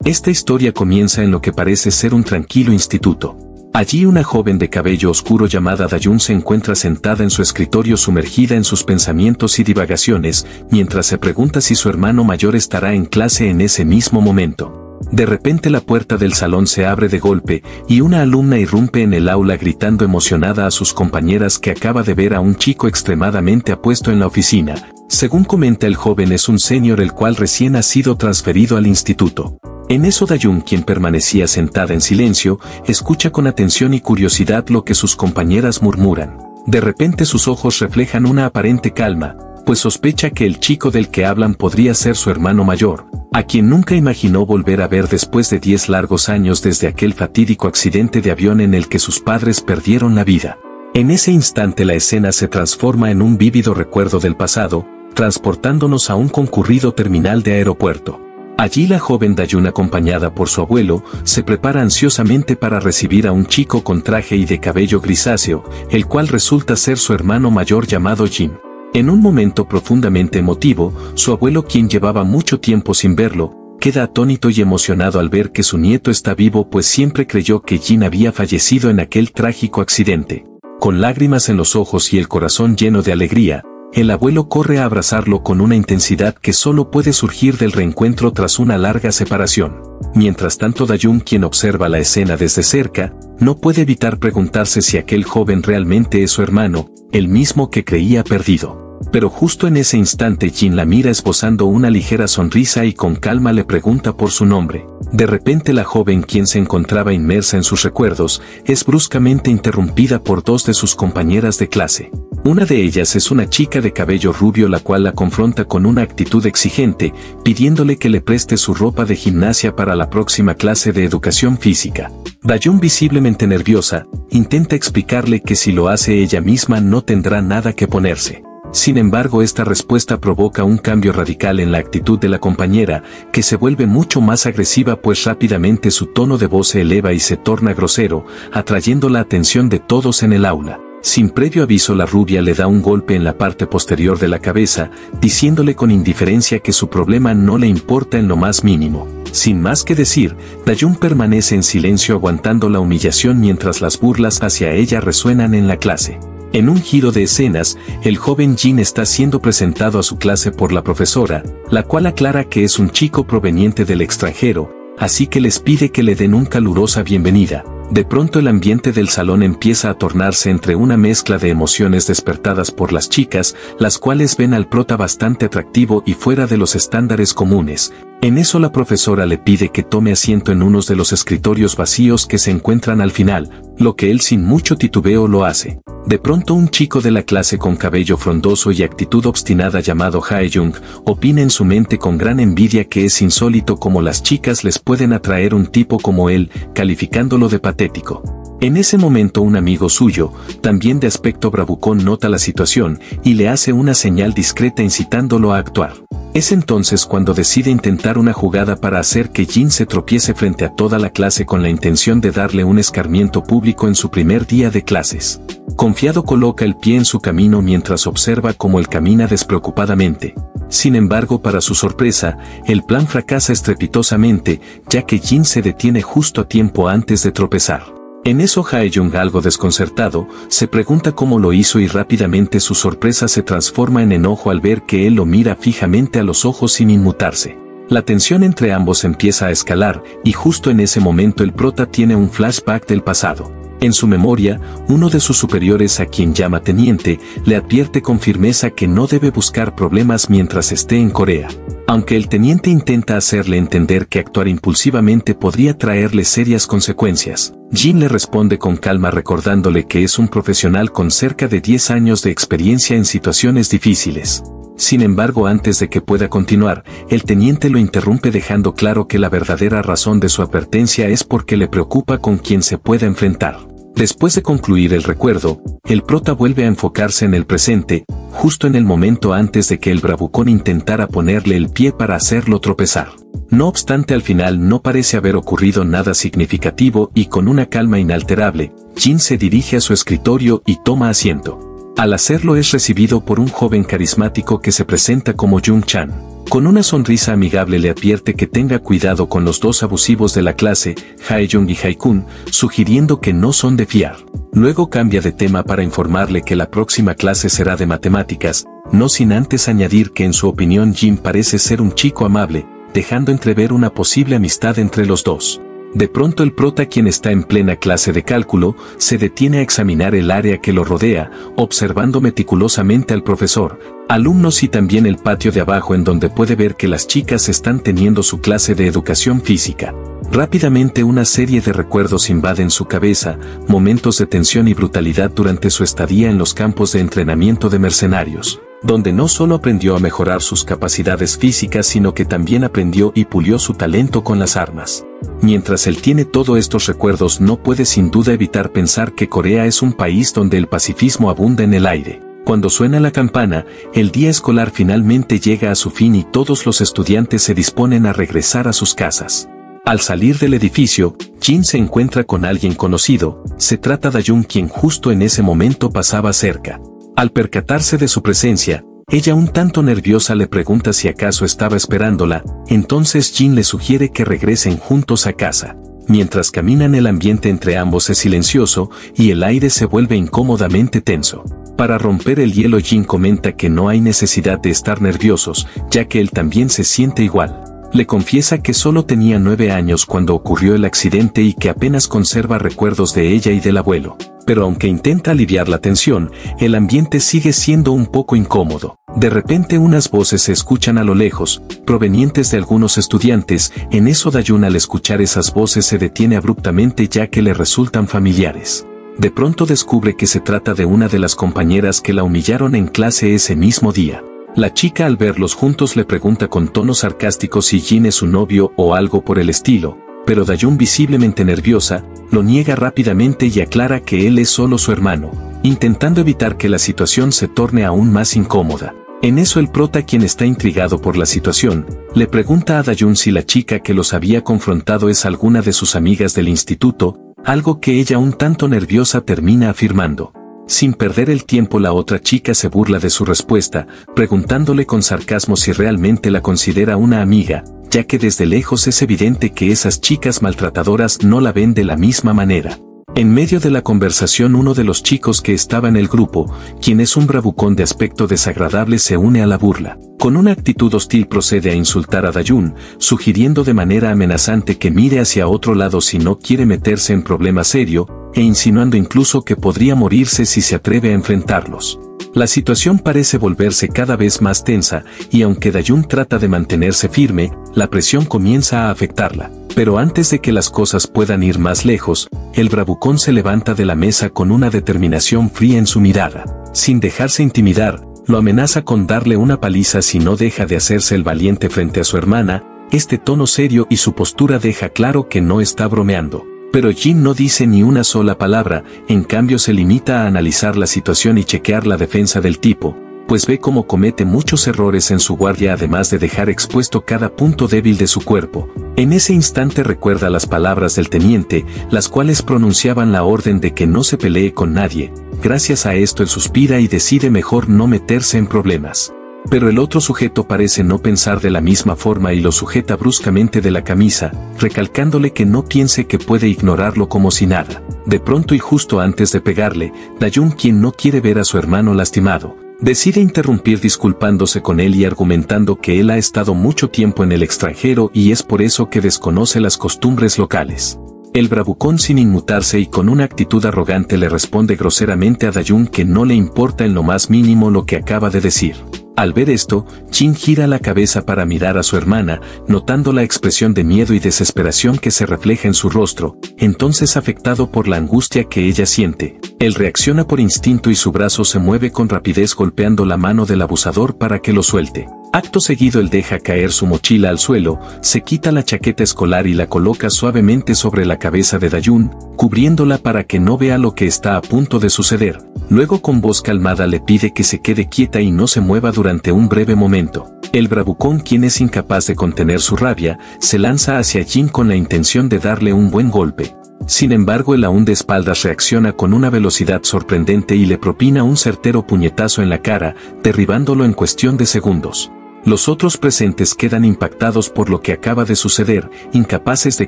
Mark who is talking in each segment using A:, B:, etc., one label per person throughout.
A: Esta historia comienza en lo que parece ser un tranquilo instituto. Allí una joven de cabello oscuro llamada Dayun se encuentra sentada en su escritorio sumergida en sus pensamientos y divagaciones, mientras se pregunta si su hermano mayor estará en clase en ese mismo momento. De repente la puerta del salón se abre de golpe, y una alumna irrumpe en el aula gritando emocionada a sus compañeras que acaba de ver a un chico extremadamente apuesto en la oficina. Según comenta el joven, es un senior el cual recién ha sido transferido al instituto. En eso Dayun, quien permanecía sentada en silencio, escucha con atención y curiosidad lo que sus compañeras murmuran. De repente sus ojos reflejan una aparente calma, pues sospecha que el chico del que hablan podría ser su hermano mayor, a quien nunca imaginó volver a ver después de 10 largos años desde aquel fatídico accidente de avión en el que sus padres perdieron la vida. En ese instante la escena se transforma en un vívido recuerdo del pasado, transportándonos a un concurrido terminal de aeropuerto. Allí la joven Dayun, acompañada por su abuelo, se prepara ansiosamente para recibir a un chico con traje y de cabello grisáceo, el cual resulta ser su hermano mayor llamado Jin. En un momento profundamente emotivo, su abuelo, quien llevaba mucho tiempo sin verlo, queda atónito y emocionado al ver que su nieto está vivo, pues siempre creyó que Jin había fallecido en aquel trágico accidente. Con lágrimas en los ojos y el corazón lleno de alegría, el abuelo corre a abrazarlo con una intensidad que solo puede surgir del reencuentro tras una larga separación. Mientras tanto Dayun, quien observa la escena desde cerca, no puede evitar preguntarse si aquel joven realmente es su hermano, el mismo que creía perdido. Pero justo en ese instante Jin la mira esbozando una ligera sonrisa y con calma le pregunta por su nombre. De repente la joven, quien se encontraba inmersa en sus recuerdos, es bruscamente interrumpida por dos de sus compañeras de clase. Una de ellas es una chica de cabello rubio, la cual la confronta con una actitud exigente, pidiéndole que le preste su ropa de gimnasia para la próxima clase de educación física. Dayun, visiblemente nerviosa, intenta explicarle que si lo hace ella misma no tendrá nada que ponerse. Sin embargo, esta respuesta provoca un cambio radical en la actitud de la compañera, que se vuelve mucho más agresiva, pues rápidamente su tono de voz se eleva y se torna grosero, atrayendo la atención de todos en el aula. Sin previo aviso, la rubia le da un golpe en la parte posterior de la cabeza, diciéndole con indiferencia que su problema no le importa en lo más mínimo. Sin más que decir, Dayun permanece en silencio aguantando la humillación mientras las burlas hacia ella resuenan en la clase. En un giro de escenas, el joven Jin está siendo presentado a su clase por la profesora, la cual aclara que es un chico proveniente del extranjero, así que les pide que le den una calurosa bienvenida. De pronto el ambiente del salón empieza a tornarse entre una mezcla de emociones despertadas por las chicas, las cuales ven al prota bastante atractivo y fuera de los estándares comunes. En eso la profesora le pide que tome asiento en uno de los escritorios vacíos que se encuentran al final, lo que él sin mucho titubeo lo hace. De pronto un chico de la clase con cabello frondoso y actitud obstinada llamado Hae-jung, opina en su mente con gran envidia que es insólito cómo las chicas les pueden atraer un tipo como él, calificándolo de patético. En ese momento un amigo suyo, también de aspecto bravucón, nota la situación y le hace una señal discreta incitándolo a actuar. Es entonces cuando decide intentar una jugada para hacer que Jin se tropiece frente a toda la clase con la intención de darle un escarmiento público en su primer día de clases. Confiado coloca el pie en su camino mientras observa cómo él camina despreocupadamente. Sin embargo, para su sorpresa, el plan fracasa estrepitosamente, ya que Jin se detiene justo a tiempo antes de tropezar. En eso Hae-jung, algo desconcertado, se pregunta cómo lo hizo y rápidamente su sorpresa se transforma en enojo al ver que él lo mira fijamente a los ojos sin inmutarse. La tensión entre ambos empieza a escalar y justo en ese momento el prota tiene un flashback del pasado. En su memoria, uno de sus superiores, a quien llama teniente, le advierte con firmeza que no debe buscar problemas mientras esté en Corea. Aunque el teniente intenta hacerle entender que actuar impulsivamente podría traerle serias consecuencias, Jin le responde con calma recordándole que es un profesional con cerca de 10 años de experiencia en situaciones difíciles. Sin embargo, antes de que pueda continuar, el teniente lo interrumpe dejando claro que la verdadera razón de su advertencia es porque le preocupa con quién se pueda enfrentar. Después de concluir el recuerdo, el prota vuelve a enfocarse en el presente, justo en el momento antes de que el bravucón intentara ponerle el pie para hacerlo tropezar. No obstante, al final no parece haber ocurrido nada significativo y con una calma inalterable, Jin se dirige a su escritorio y toma asiento. Al hacerlo es recibido por un joven carismático que se presenta como Jung Chan. Con una sonrisa amigable le advierte que tenga cuidado con los dos abusivos de la clase, Hae-jung y Hae-kun, sugiriendo que no son de fiar. Luego cambia de tema para informarle que la próxima clase será de matemáticas, no sin antes añadir que en su opinión Jin parece ser un chico amable, dejando entrever una posible amistad entre los dos. De pronto el prota, quien está en plena clase de cálculo, se detiene a examinar el área que lo rodea, observando meticulosamente al profesor, alumnos y también el patio de abajo en donde puede ver que las chicas están teniendo su clase de educación física. Rápidamente una serie de recuerdos invaden su cabeza, momentos de tensión y brutalidad durante su estadía en los campos de entrenamiento de mercenarios, donde no solo aprendió a mejorar sus capacidades físicas sino que también aprendió y pulió su talento con las armas. Mientras él tiene todos estos recuerdos, no puede sin duda evitar pensar que Corea es un país donde el pacifismo abunda en el aire. Cuando suena la campana, el día escolar finalmente llega a su fin y todos los estudiantes se disponen a regresar a sus casas. Al salir del edificio, Jin se encuentra con alguien conocido, se trata de Dayun, quien justo en ese momento pasaba cerca. Al percatarse de su presencia, ella un tanto nerviosa le pregunta si acaso estaba esperándola, entonces Jin le sugiere que regresen juntos a casa. Mientras caminan, el ambiente entre ambos es silencioso y el aire se vuelve incómodamente tenso. Para romper el hielo, Jin comenta que no hay necesidad de estar nerviosos, ya que él también se siente igual. Le confiesa que solo tenía 9 años cuando ocurrió el accidente y que apenas conserva recuerdos de ella y del abuelo. Pero aunque intenta aliviar la tensión, el ambiente sigue siendo un poco incómodo. De repente unas voces se escuchan a lo lejos, provenientes de algunos estudiantes. En eso Dayun, al escuchar esas voces, se detiene abruptamente ya que le resultan familiares. De pronto descubre que se trata de una de las compañeras que la humillaron en clase ese mismo día. La chica, al verlos juntos, le pregunta con tono sarcástico si Jin es su novio o algo por el estilo, pero Dayun, visiblemente nerviosa, lo niega rápidamente y aclara que él es solo su hermano, intentando evitar que la situación se torne aún más incómoda. En eso el prota, quien está intrigado por la situación, le pregunta a Dayun si la chica que los había confrontado es alguna de sus amigas del instituto, algo que ella, un tanto nerviosa, termina afirmando. Sin perder el tiempo, la otra chica se burla de su respuesta, preguntándole con sarcasmo si realmente la considera una amiga, ya que desde lejos es evidente que esas chicas maltratadoras no la ven de la misma manera. En medio de la conversación, uno de los chicos que estaba en el grupo, quien es un bravucón de aspecto desagradable, se une a la burla. Con una actitud hostil procede a insultar a Dayun, sugiriendo de manera amenazante que mire hacia otro lado si no quiere meterse en problema serio, e insinuando incluso que podría morirse si se atreve a enfrentarlos. La situación parece volverse cada vez más tensa, y aunque Dayun trata de mantenerse firme, la presión comienza a afectarla. Pero antes de que las cosas puedan ir más lejos, el bravucón se levanta de la mesa con una determinación fría en su mirada. Sin dejarse intimidar, lo amenaza con darle una paliza si no deja de hacerse el valiente frente a su hermana. Este tono serio y su postura deja claro que no está bromeando. Pero Jin no dice ni una sola palabra, en cambio se limita a analizar la situación y chequear la defensa del tipo, pues ve cómo comete muchos errores en su guardia, además de dejar expuesto cada punto débil de su cuerpo. En ese instante recuerda las palabras del teniente, las cuales pronunciaban la orden de que no se pelee con nadie. Gracias a esto él suspira y decide mejor no meterse en problemas. Pero el otro sujeto parece no pensar de la misma forma y lo sujeta bruscamente de la camisa, recalcándole que no piense que puede ignorarlo como si nada. De pronto, y justo antes de pegarle, Dayun, quien no quiere ver a su hermano lastimado, decide interrumpir disculpándose con él y argumentando que él ha estado mucho tiempo en el extranjero y es por eso que desconoce las costumbres locales. El bravucón, sin inmutarse y con una actitud arrogante, le responde groseramente a Dayun que no le importa en lo más mínimo lo que acaba de decir. Al ver esto, Jin gira la cabeza para mirar a su hermana, notando la expresión de miedo y desesperación que se refleja en su rostro. Entonces, afectado por la angustia que ella siente, él reacciona por instinto y su brazo se mueve con rapidez golpeando la mano del abusador para que lo suelte. Acto seguido él deja caer su mochila al suelo, se quita la chaqueta escolar y la coloca suavemente sobre la cabeza de Dayun, cubriéndola para que no vea lo que está a punto de suceder. Luego, con voz calmada, le pide que se quede quieta y no se mueva durante un breve momento. El bravucón, quien es incapaz de contener su rabia, se lanza hacia Jin con la intención de darle un buen golpe. Sin embargo, él, aún de espaldas, reacciona con una velocidad sorprendente y le propina un certero puñetazo en la cara, derribándolo en cuestión de segundos. Los otros presentes quedan impactados por lo que acaba de suceder, incapaces de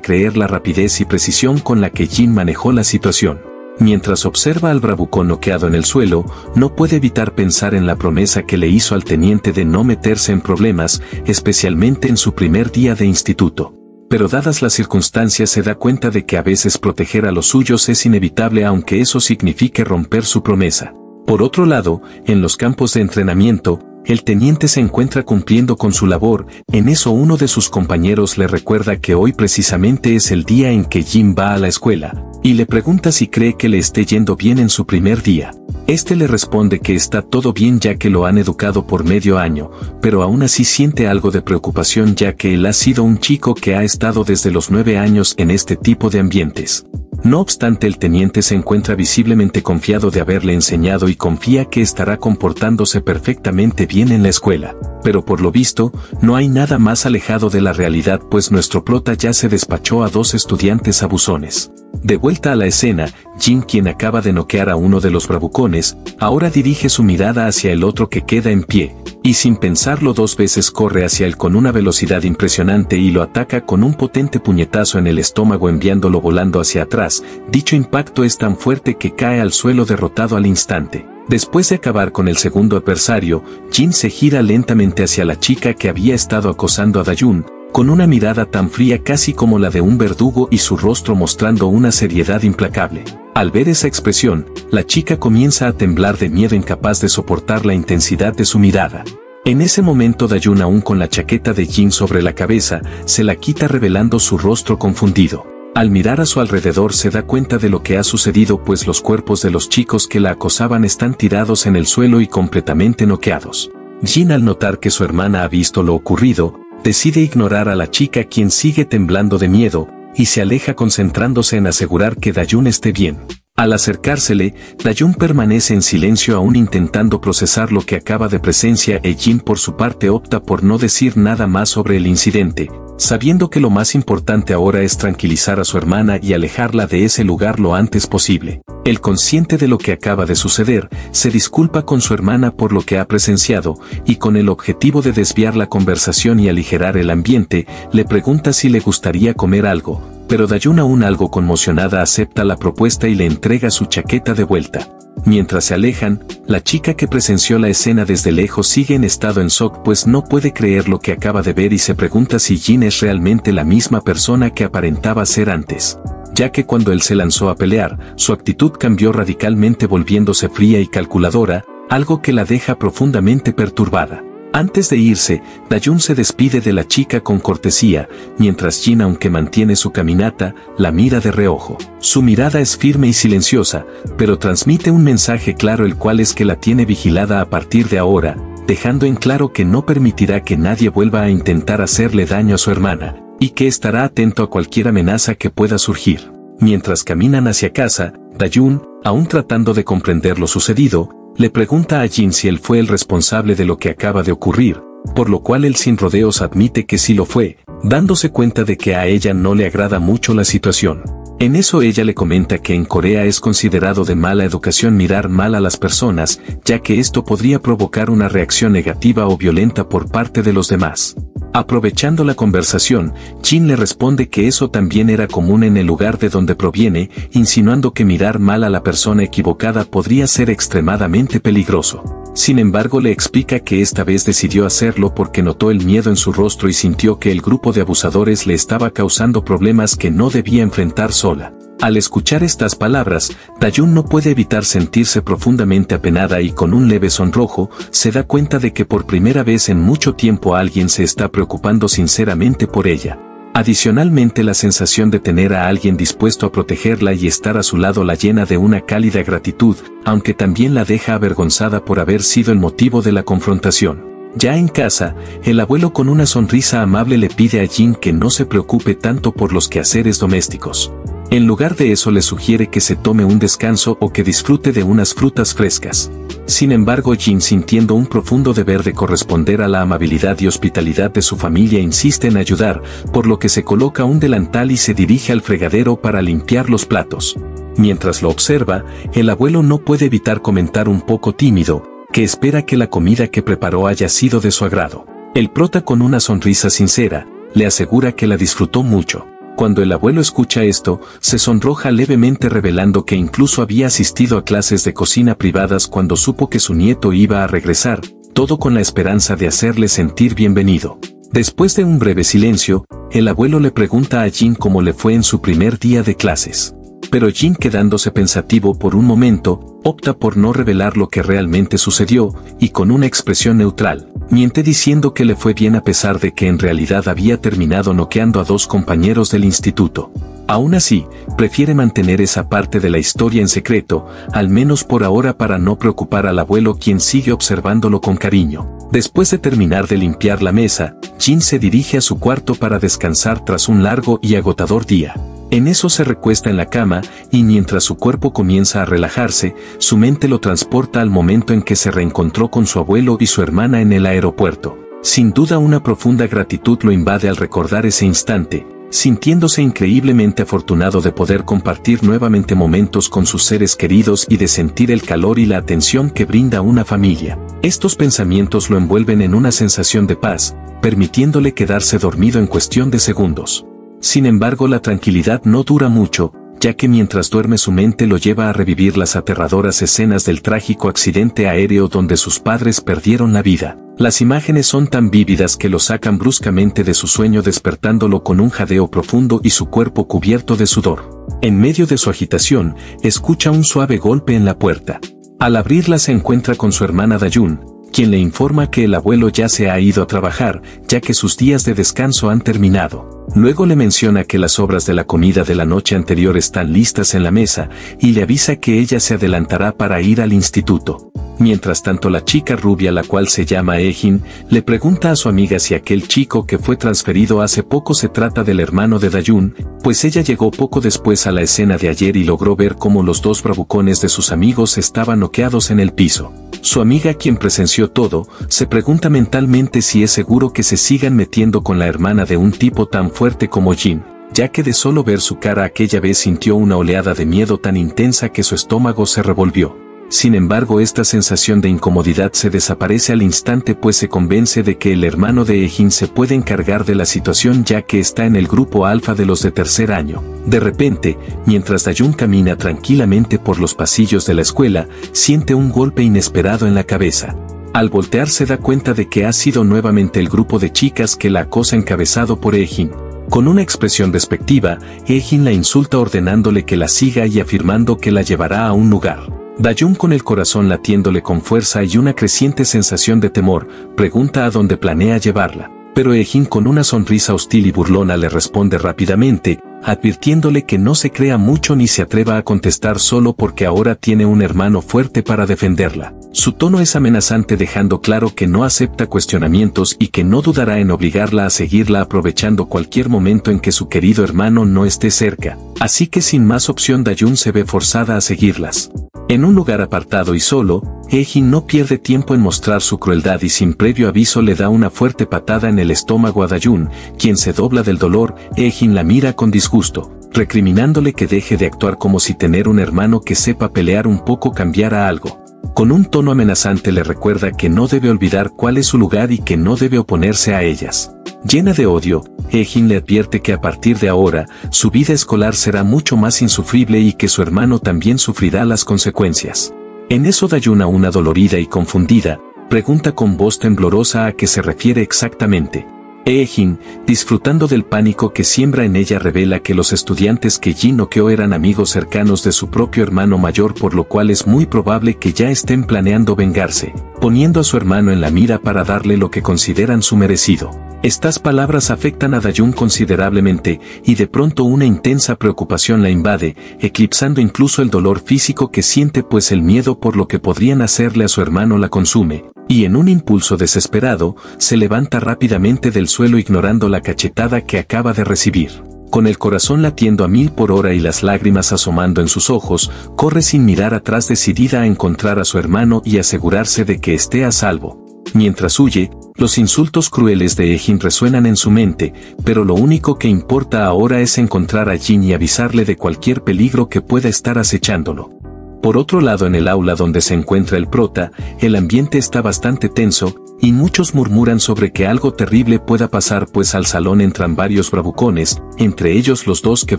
A: creer la rapidez y precisión con la que Jin manejó la situación. Mientras observa al bravucón noqueado en el suelo, no puede evitar pensar en la promesa que le hizo al teniente de no meterse en problemas, especialmente en su primer día de instituto. Pero dadas las circunstancias se da cuenta de que a veces proteger a los suyos es inevitable aunque eso signifique romper su promesa. Por otro lado, en los campos de entrenamiento, el teniente se encuentra cumpliendo con su labor. En eso uno de sus compañeros le recuerda que hoy precisamente es el día en que Jin va a la escuela, y le pregunta si cree que le esté yendo bien en su primer día. Este le responde que está todo bien ya que lo han educado por medio año, pero aún así siente algo de preocupación ya que él ha sido un chico que ha estado desde los 9 años en este tipo de ambientes. No obstante, el teniente se encuentra visiblemente confiado de haberle enseñado y confía que estará comportándose perfectamente bien en la escuela. Pero por lo visto, no hay nada más alejado de la realidad pues nuestro prota ya se despachó a 2 estudiantes abusones. De vuelta a la escena, Jin, quien acaba de noquear a uno de los bravucones, ahora dirige su mirada hacia el otro que queda en pie, y sin pensarlo 2 veces corre hacia él con una velocidad impresionante y lo ataca con un potente puñetazo en el estómago enviándolo volando hacia atrás. Dicho impacto es tan fuerte que cae al suelo derrotado al instante. Después de acabar con el segundo adversario, Jin se gira lentamente hacia la chica que había estado acosando a Dayun, con una mirada tan fría casi como la de un verdugo y su rostro mostrando una seriedad implacable. Al ver esa expresión, la chica comienza a temblar de miedo incapaz de soportar la intensidad de su mirada. En ese momento Dayun, aún con la chaqueta de Jin sobre la cabeza, se la quita revelando su rostro confundido. Al mirar a su alrededor se da cuenta de lo que ha sucedido pues los cuerpos de los chicos que la acosaban están tirados en el suelo y completamente noqueados. Jin, al notar que su hermana ha visto lo ocurrido, decide ignorar a la chica quien sigue temblando de miedo, y se aleja concentrándose en asegurar que Dayun esté bien. Al acercársele, Dayun permanece en silencio aún intentando procesar lo que acaba de presenciar y Jin por su parte opta por no decir nada más sobre el incidente, sabiendo que lo más importante ahora es tranquilizar a su hermana y alejarla de ese lugar lo antes posible. Él, consciente de lo que acaba de suceder, se disculpa con su hermana por lo que ha presenciado, y con el objetivo de desviar la conversación y aligerar el ambiente, le pregunta si le gustaría comer algo, pero Dayun, aún algo conmocionada, acepta la propuesta y le entrega su chaqueta de vuelta. Mientras se alejan, la chica que presenció la escena desde lejos sigue en estado en shock pues no puede creer lo que acaba de ver y se pregunta si Jin es realmente la misma persona que aparentaba ser antes, ya que cuando él se lanzó a pelear, su actitud cambió radicalmente volviéndose fría y calculadora, algo que la deja profundamente perturbada. Antes de irse, Dayun se despide de la chica con cortesía, mientras Jin, aunque mantiene su caminata, la mira de reojo. Su mirada es firme y silenciosa, pero transmite un mensaje claro, el cual es que la tiene vigilada a partir de ahora, dejando en claro que no permitirá que nadie vuelva a intentar hacerle daño a su hermana, y que estará atento a cualquier amenaza que pueda surgir. Mientras caminan hacia casa, Dayun, aún tratando de comprender lo sucedido, le pregunta a Jin si él fue el responsable de lo que acaba de ocurrir, por lo cual él sin rodeos admite que sí lo fue, dándose cuenta de que a ella no le agrada mucho la situación. En eso ella le comenta que en Corea es considerado de mala educación mirar mal a las personas, ya que esto podría provocar una reacción negativa o violenta por parte de los demás. Aprovechando la conversación, Jin le responde que eso también era común en el lugar de donde proviene, insinuando que mirar mal a la persona equivocada podría ser extremadamente peligroso. Sin embargo, le explica que esta vez decidió hacerlo porque notó el miedo en su rostro y sintió que el grupo de abusadores le estaba causando problemas que no debía enfrentar sola. Al escuchar estas palabras, Dayun no puede evitar sentirse profundamente apenada y con un leve sonrojo, se da cuenta de que por primera vez en mucho tiempo alguien se está preocupando sinceramente por ella. Adicionalmente, la sensación de tener a alguien dispuesto a protegerla y estar a su lado la llena de una cálida gratitud, aunque también la deja avergonzada por haber sido el motivo de la confrontación. Ya en casa, el abuelo con una sonrisa amable le pide a Jin que no se preocupe tanto por los quehaceres domésticos. En lugar de eso le sugiere que se tome un descanso o que disfrute de unas frutas frescas. Sin embargo, Jin, sintiendo un profundo deber de corresponder a la amabilidad y hospitalidad de su familia, insiste en ayudar, por lo que se coloca un delantal y se dirige al fregadero para limpiar los platos. Mientras lo observa, el abuelo no puede evitar comentar un poco tímido, que espera que la comida que preparó haya sido de su agrado. El prota, con una sonrisa sincera, le asegura que la disfrutó mucho. Cuando el abuelo escucha esto, se sonroja levemente, revelando que incluso había asistido a clases de cocina privadas cuando supo que su nieto iba a regresar, todo con la esperanza de hacerle sentir bienvenido. Después de un breve silencio, el abuelo le pregunta a Jin cómo le fue en su primer día de clases. Pero Jin, quedándose pensativo por un momento, opta por no revelar lo que realmente sucedió, y con una expresión neutral, miente diciendo que le fue bien a pesar de que en realidad había terminado noqueando a 2 compañeros del instituto. Aún así, prefiere mantener esa parte de la historia en secreto, al menos por ahora, para no preocupar al abuelo, quien sigue observándolo con cariño. Después de terminar de limpiar la mesa, Jin se dirige a su cuarto para descansar tras un largo y agotador día. En eso se recuesta en la cama, y mientras su cuerpo comienza a relajarse, su mente lo transporta al momento en que se reencontró con su abuelo y su hermana en el aeropuerto. Sin duda, una profunda gratitud lo invade al recordar ese instante, sintiéndose increíblemente afortunado de poder compartir nuevamente momentos con sus seres queridos y de sentir el calor y la atención que brinda una familia. Estos pensamientos lo envuelven en una sensación de paz, permitiéndole quedarse dormido en cuestión de segundos. Sin embargo, la tranquilidad no dura mucho, ya que mientras duerme su mente lo lleva a revivir las aterradoras escenas del trágico accidente aéreo donde sus padres perdieron la vida. Las imágenes son tan vívidas que lo sacan bruscamente de su sueño, despertándolo con un jadeo profundo y su cuerpo cubierto de sudor. En medio de su agitación, escucha un suave golpe en la puerta. Al abrirla se encuentra con su hermana Dayun, quien le informa que el abuelo ya se ha ido a trabajar, ya que sus días de descanso han terminado. Luego le menciona que las sobras de la comida de la noche anterior están listas en la mesa, y le avisa que ella se adelantará para ir al instituto. Mientras tanto, la chica rubia, la cual se llama Ejin, le pregunta a su amiga si aquel chico que fue transferido hace poco se trata del hermano de Dayun, pues ella llegó poco después a la escena de ayer y logró ver cómo los 2 bravucones de sus amigos estaban noqueados en el piso. Su amiga, quien presenció todo, se pregunta mentalmente si es seguro que se sigan metiendo con la hermana de un tipo tan fuerte como Jin, ya que de solo ver su cara aquella vez sintió una oleada de miedo tan intensa que su estómago se revolvió. Sin embargo, esta sensación de incomodidad se desaparece al instante, pues se convence de que el hermano de Ejin se puede encargar de la situación, ya que está en el grupo alfa de los de tercer año. De repente, mientras Dayun camina tranquilamente por los pasillos de la escuela, siente un golpe inesperado en la cabeza. Al voltear se da cuenta de que ha sido nuevamente el grupo de chicas que la acosa, encabezado por Ejin. Con una expresión despectiva, Ejin la insulta ordenándole que la siga y afirmando que la llevará a un lugar. Dayun, con el corazón latiéndole con fuerza y una creciente sensación de temor, pregunta a dónde planea llevarla. Pero Ejin, con una sonrisa hostil y burlona, le responde rápidamente, advirtiéndole que no se crea mucho ni se atreva a contestar solo porque ahora tiene un hermano fuerte para defenderla. Su tono es amenazante, dejando claro que no acepta cuestionamientos y que no dudará en obligarla a seguirla, aprovechando cualquier momento en que su querido hermano no esté cerca. Así que sin más opción, Dayun se ve forzada a seguirlas. En un lugar apartado y solo, Ejin no pierde tiempo en mostrar su crueldad y sin previo aviso le da una fuerte patada en el estómago a Dayun, quien se dobla del dolor. Ejin la mira con disgusto, recriminándole que deje de actuar como si tener un hermano que sepa pelear un poco cambiara algo. Con un tono amenazante le recuerda que no debe olvidar cuál es su lugar y que no debe oponerse a ellas. Llena de odio, Ejin le advierte que a partir de ahora, su vida escolar será mucho más insufrible y que su hermano también sufrirá las consecuencias. En eso Dayun, aún dolorida y confundida, pregunta con voz temblorosa a qué se refiere exactamente. Ejin, disfrutando del pánico que siembra en ella, revela que los estudiantes que Jin noqueó eran amigos cercanos de su propio hermano mayor, por lo cual es muy probable que ya estén planeando vengarse, poniendo a su hermano en la mira para darle lo que consideran su merecido. Estas palabras afectan a Dayun considerablemente, y de pronto una intensa preocupación la invade, eclipsando incluso el dolor físico que siente, pues el miedo por lo que podrían hacerle a su hermano la consume, y en un impulso desesperado, se levanta rápidamente del suelo, ignorando la cachetada que acaba de recibir. Con el corazón latiendo a 1000 por hora y las lágrimas asomando en sus ojos, corre sin mirar atrás, decidida a encontrar a su hermano y asegurarse de que esté a salvo. Mientras huye, los insultos crueles de Ejin resuenan en su mente, pero lo único que importa ahora es encontrar a Jin y avisarle de cualquier peligro que pueda estar acechándolo. Por otro lado, en el aula donde se encuentra el prota, el ambiente está bastante tenso, y muchos murmuran sobre que algo terrible pueda pasar pues al salón entran varios bravucones, entre ellos los dos que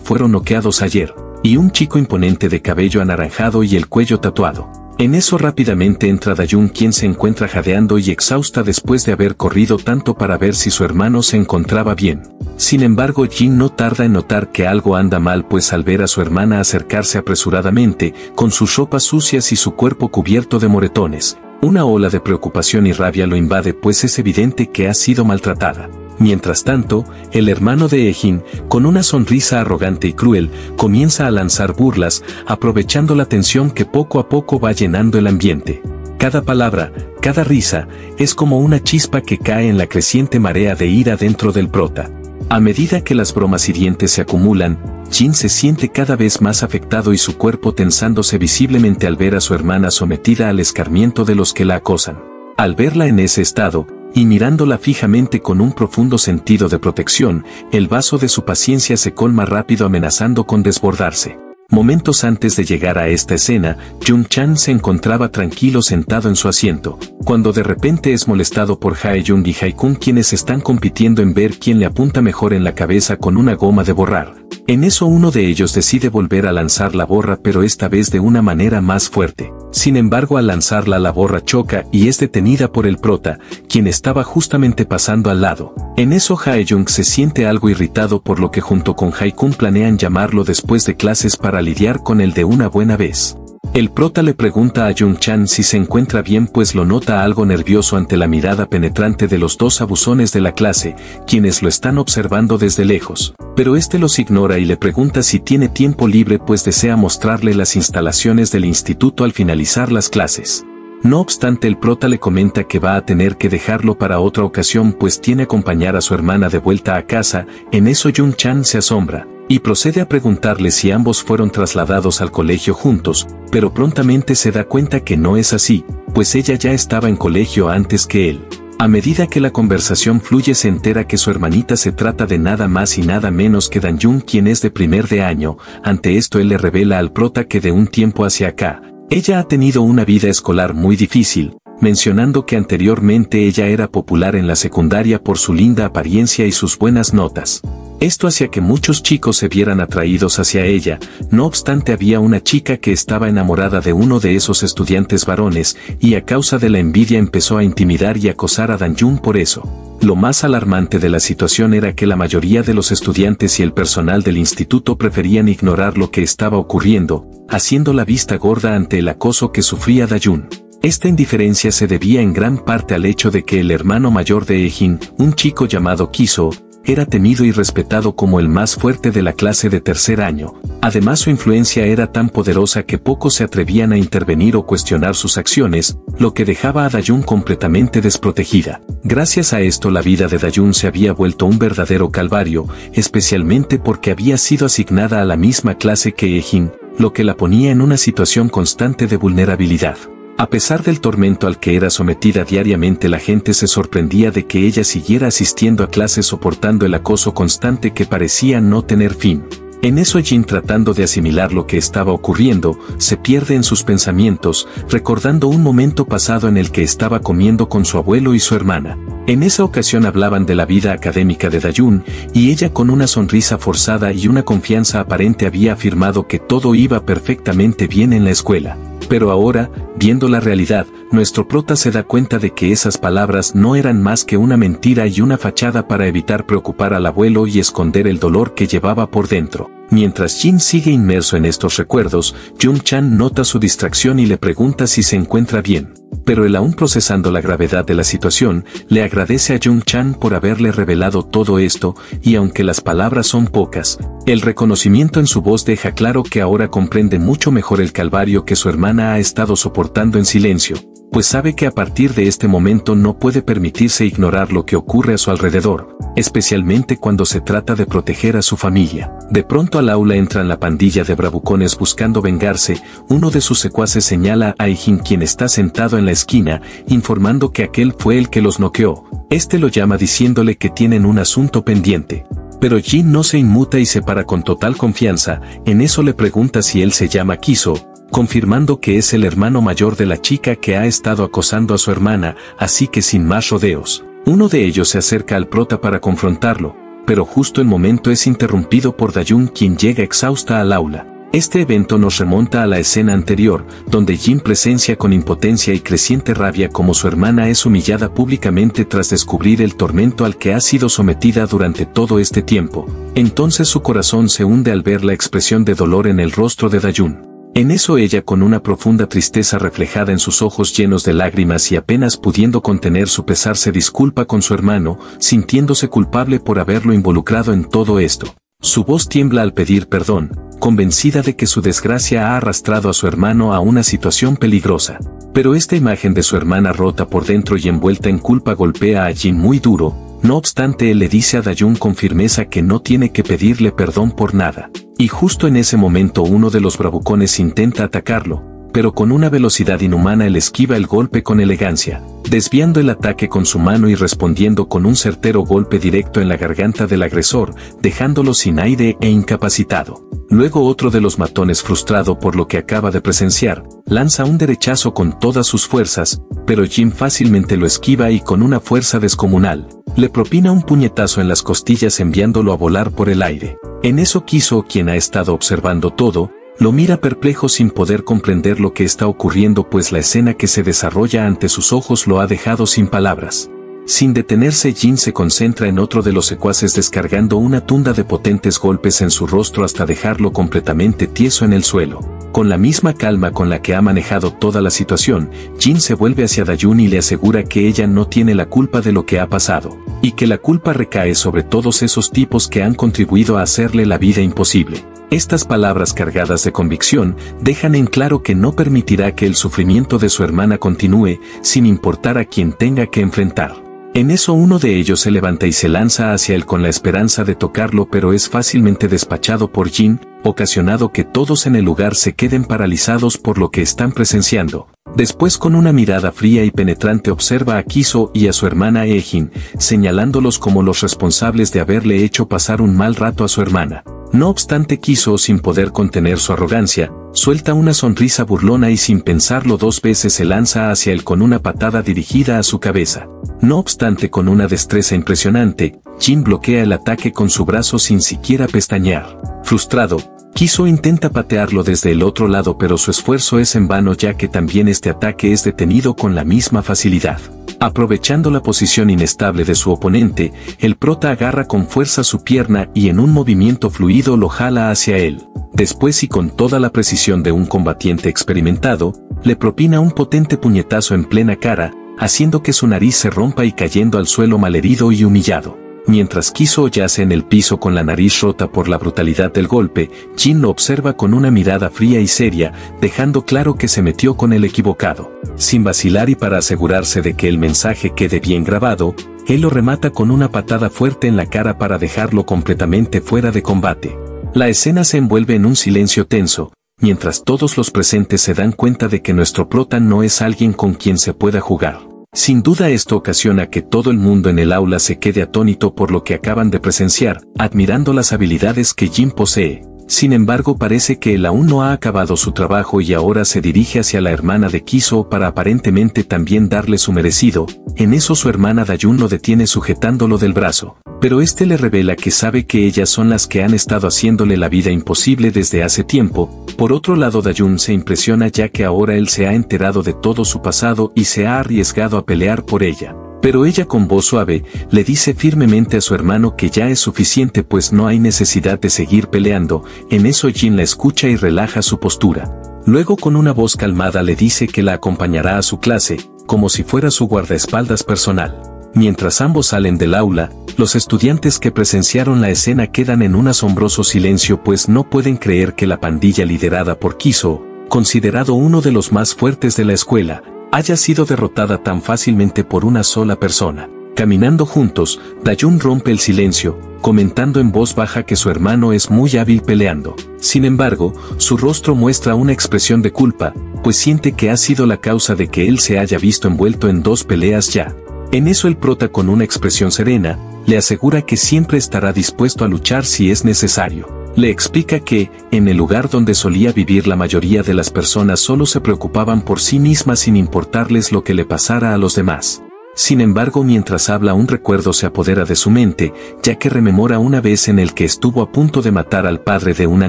A: fueron noqueados ayer, y un chico imponente de cabello anaranjado y el cuello tatuado. En eso rápidamente entra Dayun, quien se encuentra jadeando y exhausta después de haber corrido tanto para ver si su hermano se encontraba bien. Sin embargo, Jin no tarda en notar que algo anda mal pues al ver a su hermana acercarse apresuradamente, con sus ropas sucias y su cuerpo cubierto de moretones, una ola de preocupación y rabia lo invade pues es evidente que ha sido maltratada. Mientras tanto, el hermano de Ejin, con una sonrisa arrogante y cruel, comienza a lanzar burlas, aprovechando la tensión que poco a poco va llenando el ambiente. Cada palabra, cada risa, es como una chispa que cae en la creciente marea de ira dentro del prota. A medida que las bromas hirientes se acumulan, Jin se siente cada vez más afectado y su cuerpo tensándose visiblemente al ver a su hermana sometida al escarmiento de los que la acosan. Al verla en ese estado, y mirándola fijamente con un profundo sentido de protección, el vaso de su paciencia se colma rápido amenazando con desbordarse. Momentos antes de llegar a esta escena, Jung-chan se encontraba tranquilo sentado en su asiento, cuando de repente es molestado por Hae-jung y Hae-kun, quienes están compitiendo en ver quién le apunta mejor en la cabeza con una goma de borrar. En eso uno de ellos decide volver a lanzar la borra, pero esta vez de una manera más fuerte. Sin embargo, al lanzarla la borra choca y es detenida por el prota, quien estaba justamente pasando al lado. En eso Hae-jung se siente algo irritado, por lo que junto con Hae-kun planean llamarlo después de clases para lidiar con él de una buena vez. El prota le pregunta a Jung-chan si se encuentra bien, pues lo nota algo nervioso ante la mirada penetrante de los dos abusones de la clase, quienes lo están observando desde lejos. Pero este los ignora y le pregunta si tiene tiempo libre, pues desea mostrarle las instalaciones del instituto al finalizar las clases. No obstante, el prota le comenta que va a tener que dejarlo para otra ocasión, pues tiene que acompañar a su hermana de vuelta a casa. En eso Jung-chan se asombra y procede a preguntarle si ambos fueron trasladados al colegio juntos, pero prontamente se da cuenta que no es así, pues ella ya estaba en colegio antes que él. A medida que la conversación fluye, se entera que su hermanita se trata de nada más y nada menos que Dan-jun, quien es de primer de año. Ante esto él le revela al prota que de un tiempo hacia acá, ella ha tenido una vida escolar muy difícil, mencionando que anteriormente ella era popular en la secundaria por su linda apariencia y sus buenas notas. Esto hacía que muchos chicos se vieran atraídos hacia ella. No obstante, había una chica que estaba enamorada de uno de esos estudiantes varones, y a causa de la envidia empezó a intimidar y acosar a Dan-jun por eso. Lo más alarmante de la situación era que la mayoría de los estudiantes y el personal del instituto preferían ignorar lo que estaba ocurriendo, haciendo la vista gorda ante el acoso que sufría Dan-jun. Esta indiferencia se debía en gran parte al hecho de que el hermano mayor de Ejin, un chico llamado Kiso, era temido y respetado como el más fuerte de la clase de tercer año. Además, su influencia era tan poderosa que pocos se atrevían a intervenir o cuestionar sus acciones, lo que dejaba a Dan-jun completamente desprotegida. Gracias a esto, la vida de Dan-jun se había vuelto un verdadero calvario, especialmente porque había sido asignada a la misma clase que Ejin, lo que la ponía en una situación constante de vulnerabilidad. A pesar del tormento al que era sometida diariamente, la gente se sorprendía de que ella siguiera asistiendo a clases soportando el acoso constante que parecía no tener fin. En eso Jin, tratando de asimilar lo que estaba ocurriendo, se pierde en sus pensamientos, recordando un momento pasado en el que estaba comiendo con su abuelo y su hermana. En esa ocasión hablaban de la vida académica de Dan-jun, y ella con una sonrisa forzada y una confianza aparente había afirmado que todo iba perfectamente bien en la escuela. Pero ahora, viendo la realidad, nuestro prota se da cuenta de que esas palabras no eran más que una mentira y una fachada para evitar preocupar al abuelo y esconder el dolor que llevaba por dentro. Mientras Jin sigue inmerso en estos recuerdos, Jung-chan nota su distracción y le pregunta si se encuentra bien. Pero él, aún procesando la gravedad de la situación, le agradece a Jung-chan por haberle revelado todo esto, y aunque las palabras son pocas, el reconocimiento en su voz deja claro que ahora comprende mucho mejor el calvario que su hermana ha estado soportando en silencio, pues sabe que a partir de este momento no puede permitirse ignorar lo que ocurre a su alrededor, especialmente cuando se trata de proteger a su familia. De pronto al aula entran la pandilla de bravucones buscando vengarse. Uno de sus secuaces señala a Ejin, quien está sentado en la esquina, informando que aquel fue el que los noqueó. Este lo llama diciéndole que tienen un asunto pendiente. Pero Jin no se inmuta y se para con total confianza. En eso le pregunta si él se llama Kiso, confirmando que es el hermano mayor de la chica que ha estado acosando a su hermana, así que sin más rodeos, uno de ellos se acerca al prota para confrontarlo, pero justo el momento es interrumpido por Dayun, quien llega exhausta al aula. Este evento nos remonta a la escena anterior, donde Jin presencia con impotencia y creciente rabia cómo su hermana es humillada públicamente tras descubrir el tormento al que ha sido sometida durante todo este tiempo. Entonces su corazón se hunde al ver la expresión de dolor en el rostro de Dayun. En eso ella, con una profunda tristeza reflejada en sus ojos llenos de lágrimas y apenas pudiendo contener su pesar, se disculpa con su hermano, sintiéndose culpable por haberlo involucrado en todo esto. Su voz tiembla al pedir perdón, convencida de que su desgracia ha arrastrado a su hermano a una situación peligrosa. Pero esta imagen de su hermana rota por dentro y envuelta en culpa golpea a Jin muy duro. No obstante, él le dice a Dayun con firmeza que no tiene que pedirle perdón por nada. Y justo en ese momento uno de los bravucones intenta atacarlo, pero con una velocidad inhumana él esquiva el golpe con elegancia, desviando el ataque con su mano y respondiendo con un certero golpe directo en la garganta del agresor, dejándolo sin aire e incapacitado. Luego otro de los matones, frustrado por lo que acaba de presenciar, lanza un derechazo con todas sus fuerzas, pero Jin fácilmente lo esquiva y con una fuerza descomunal, le propina un puñetazo en las costillas enviándolo a volar por el aire. En eso Kiso, quien ha estado observando todo, lo mira perplejo sin poder comprender lo que está ocurriendo, pues la escena que se desarrolla ante sus ojos lo ha dejado sin palabras. Sin detenerse, Jin se concentra en otro de los secuaces descargando una tunda de potentes golpes en su rostro hasta dejarlo completamente tieso en el suelo. Con la misma calma con la que ha manejado toda la situación, Jin se vuelve hacia Dayun y le asegura que ella no tiene la culpa de lo que ha pasado, y que la culpa recae sobre todos esos tipos que han contribuido a hacerle la vida imposible. Estas palabras cargadas de convicción dejan en claro que no permitirá que el sufrimiento de su hermana continúe, sin importar a quien tenga que enfrentar. En eso uno de ellos se levanta y se lanza hacia él con la esperanza de tocarlo, pero es fácilmente despachado por Jin, ocasionando que todos en el lugar se queden paralizados por lo que están presenciando. Después, con una mirada fría y penetrante, observa a Kiso y a su hermana Ejin, señalándolos como los responsables de haberle hecho pasar un mal rato a su hermana. No obstante, Kiso, sin poder contener su arrogancia, suelta una sonrisa burlona y sin pensarlo dos veces se lanza hacia él con una patada dirigida a su cabeza. No obstante, con una destreza impresionante, Jin bloquea el ataque con su brazo sin siquiera pestañear. Frustrado, Kiso intenta patearlo desde el otro lado, pero su esfuerzo es en vano, ya que también este ataque es detenido con la misma facilidad. Aprovechando la posición inestable de su oponente, el prota agarra con fuerza su pierna y en un movimiento fluido lo jala hacia él. Después, y con toda la precisión de un combatiente experimentado, le propina un potente puñetazo en plena cara, haciendo que su nariz se rompa y cayendo al suelo malherido y humillado. Mientras Kiso yace en el piso con la nariz rota por la brutalidad del golpe, Jin lo observa con una mirada fría y seria, dejando claro que se metió con el equivocado. Sin vacilar y para asegurarse de que el mensaje quede bien grabado, él lo remata con una patada fuerte en la cara para dejarlo completamente fuera de combate. La escena se envuelve en un silencio tenso, mientras todos los presentes se dan cuenta de que nuestro prota no es alguien con quien se pueda jugar. Sin duda esto ocasiona que todo el mundo en el aula se quede atónito por lo que acaban de presenciar, admirando las habilidades que Jin posee. Sin embargo, parece que él aún no ha acabado su trabajo y ahora se dirige hacia la hermana de Kiso para aparentemente también darle su merecido. En eso su hermana Dayun lo detiene sujetándolo del brazo, pero este le revela que sabe que ellas son las que han estado haciéndole la vida imposible desde hace tiempo. Por otro lado, Dayun se impresiona ya que ahora él se ha enterado de todo su pasado y se ha arriesgado a pelear por ella. Pero ella, con voz suave, le dice firmemente a su hermano que ya es suficiente, pues no hay necesidad de seguir peleando. En eso Jin la escucha y relaja su postura. Luego, con una voz calmada, le dice que la acompañará a su clase, como si fuera su guardaespaldas personal. Mientras ambos salen del aula, los estudiantes que presenciaron la escena quedan en un asombroso silencio, pues no pueden creer que la pandilla liderada por Kiso, considerado uno de los más fuertes de la escuela, haya sido derrotada tan fácilmente por una sola persona. Caminando juntos, Dayun rompe el silencio, comentando en voz baja que su hermano es muy hábil peleando. Sin embargo, su rostro muestra una expresión de culpa, pues siente que ha sido la causa de que él se haya visto envuelto en 2 peleas ya. En eso el prota, con una expresión serena, le asegura que siempre estará dispuesto a luchar si es necesario. Le explica que, en el lugar donde solía vivir la mayoría de las personas solo se preocupaban por sí mismas sin importarles lo que le pasara a los demás. Sin embargo, mientras habla un recuerdo se apodera de su mente, ya que rememora una vez en el que estuvo a punto de matar al padre de una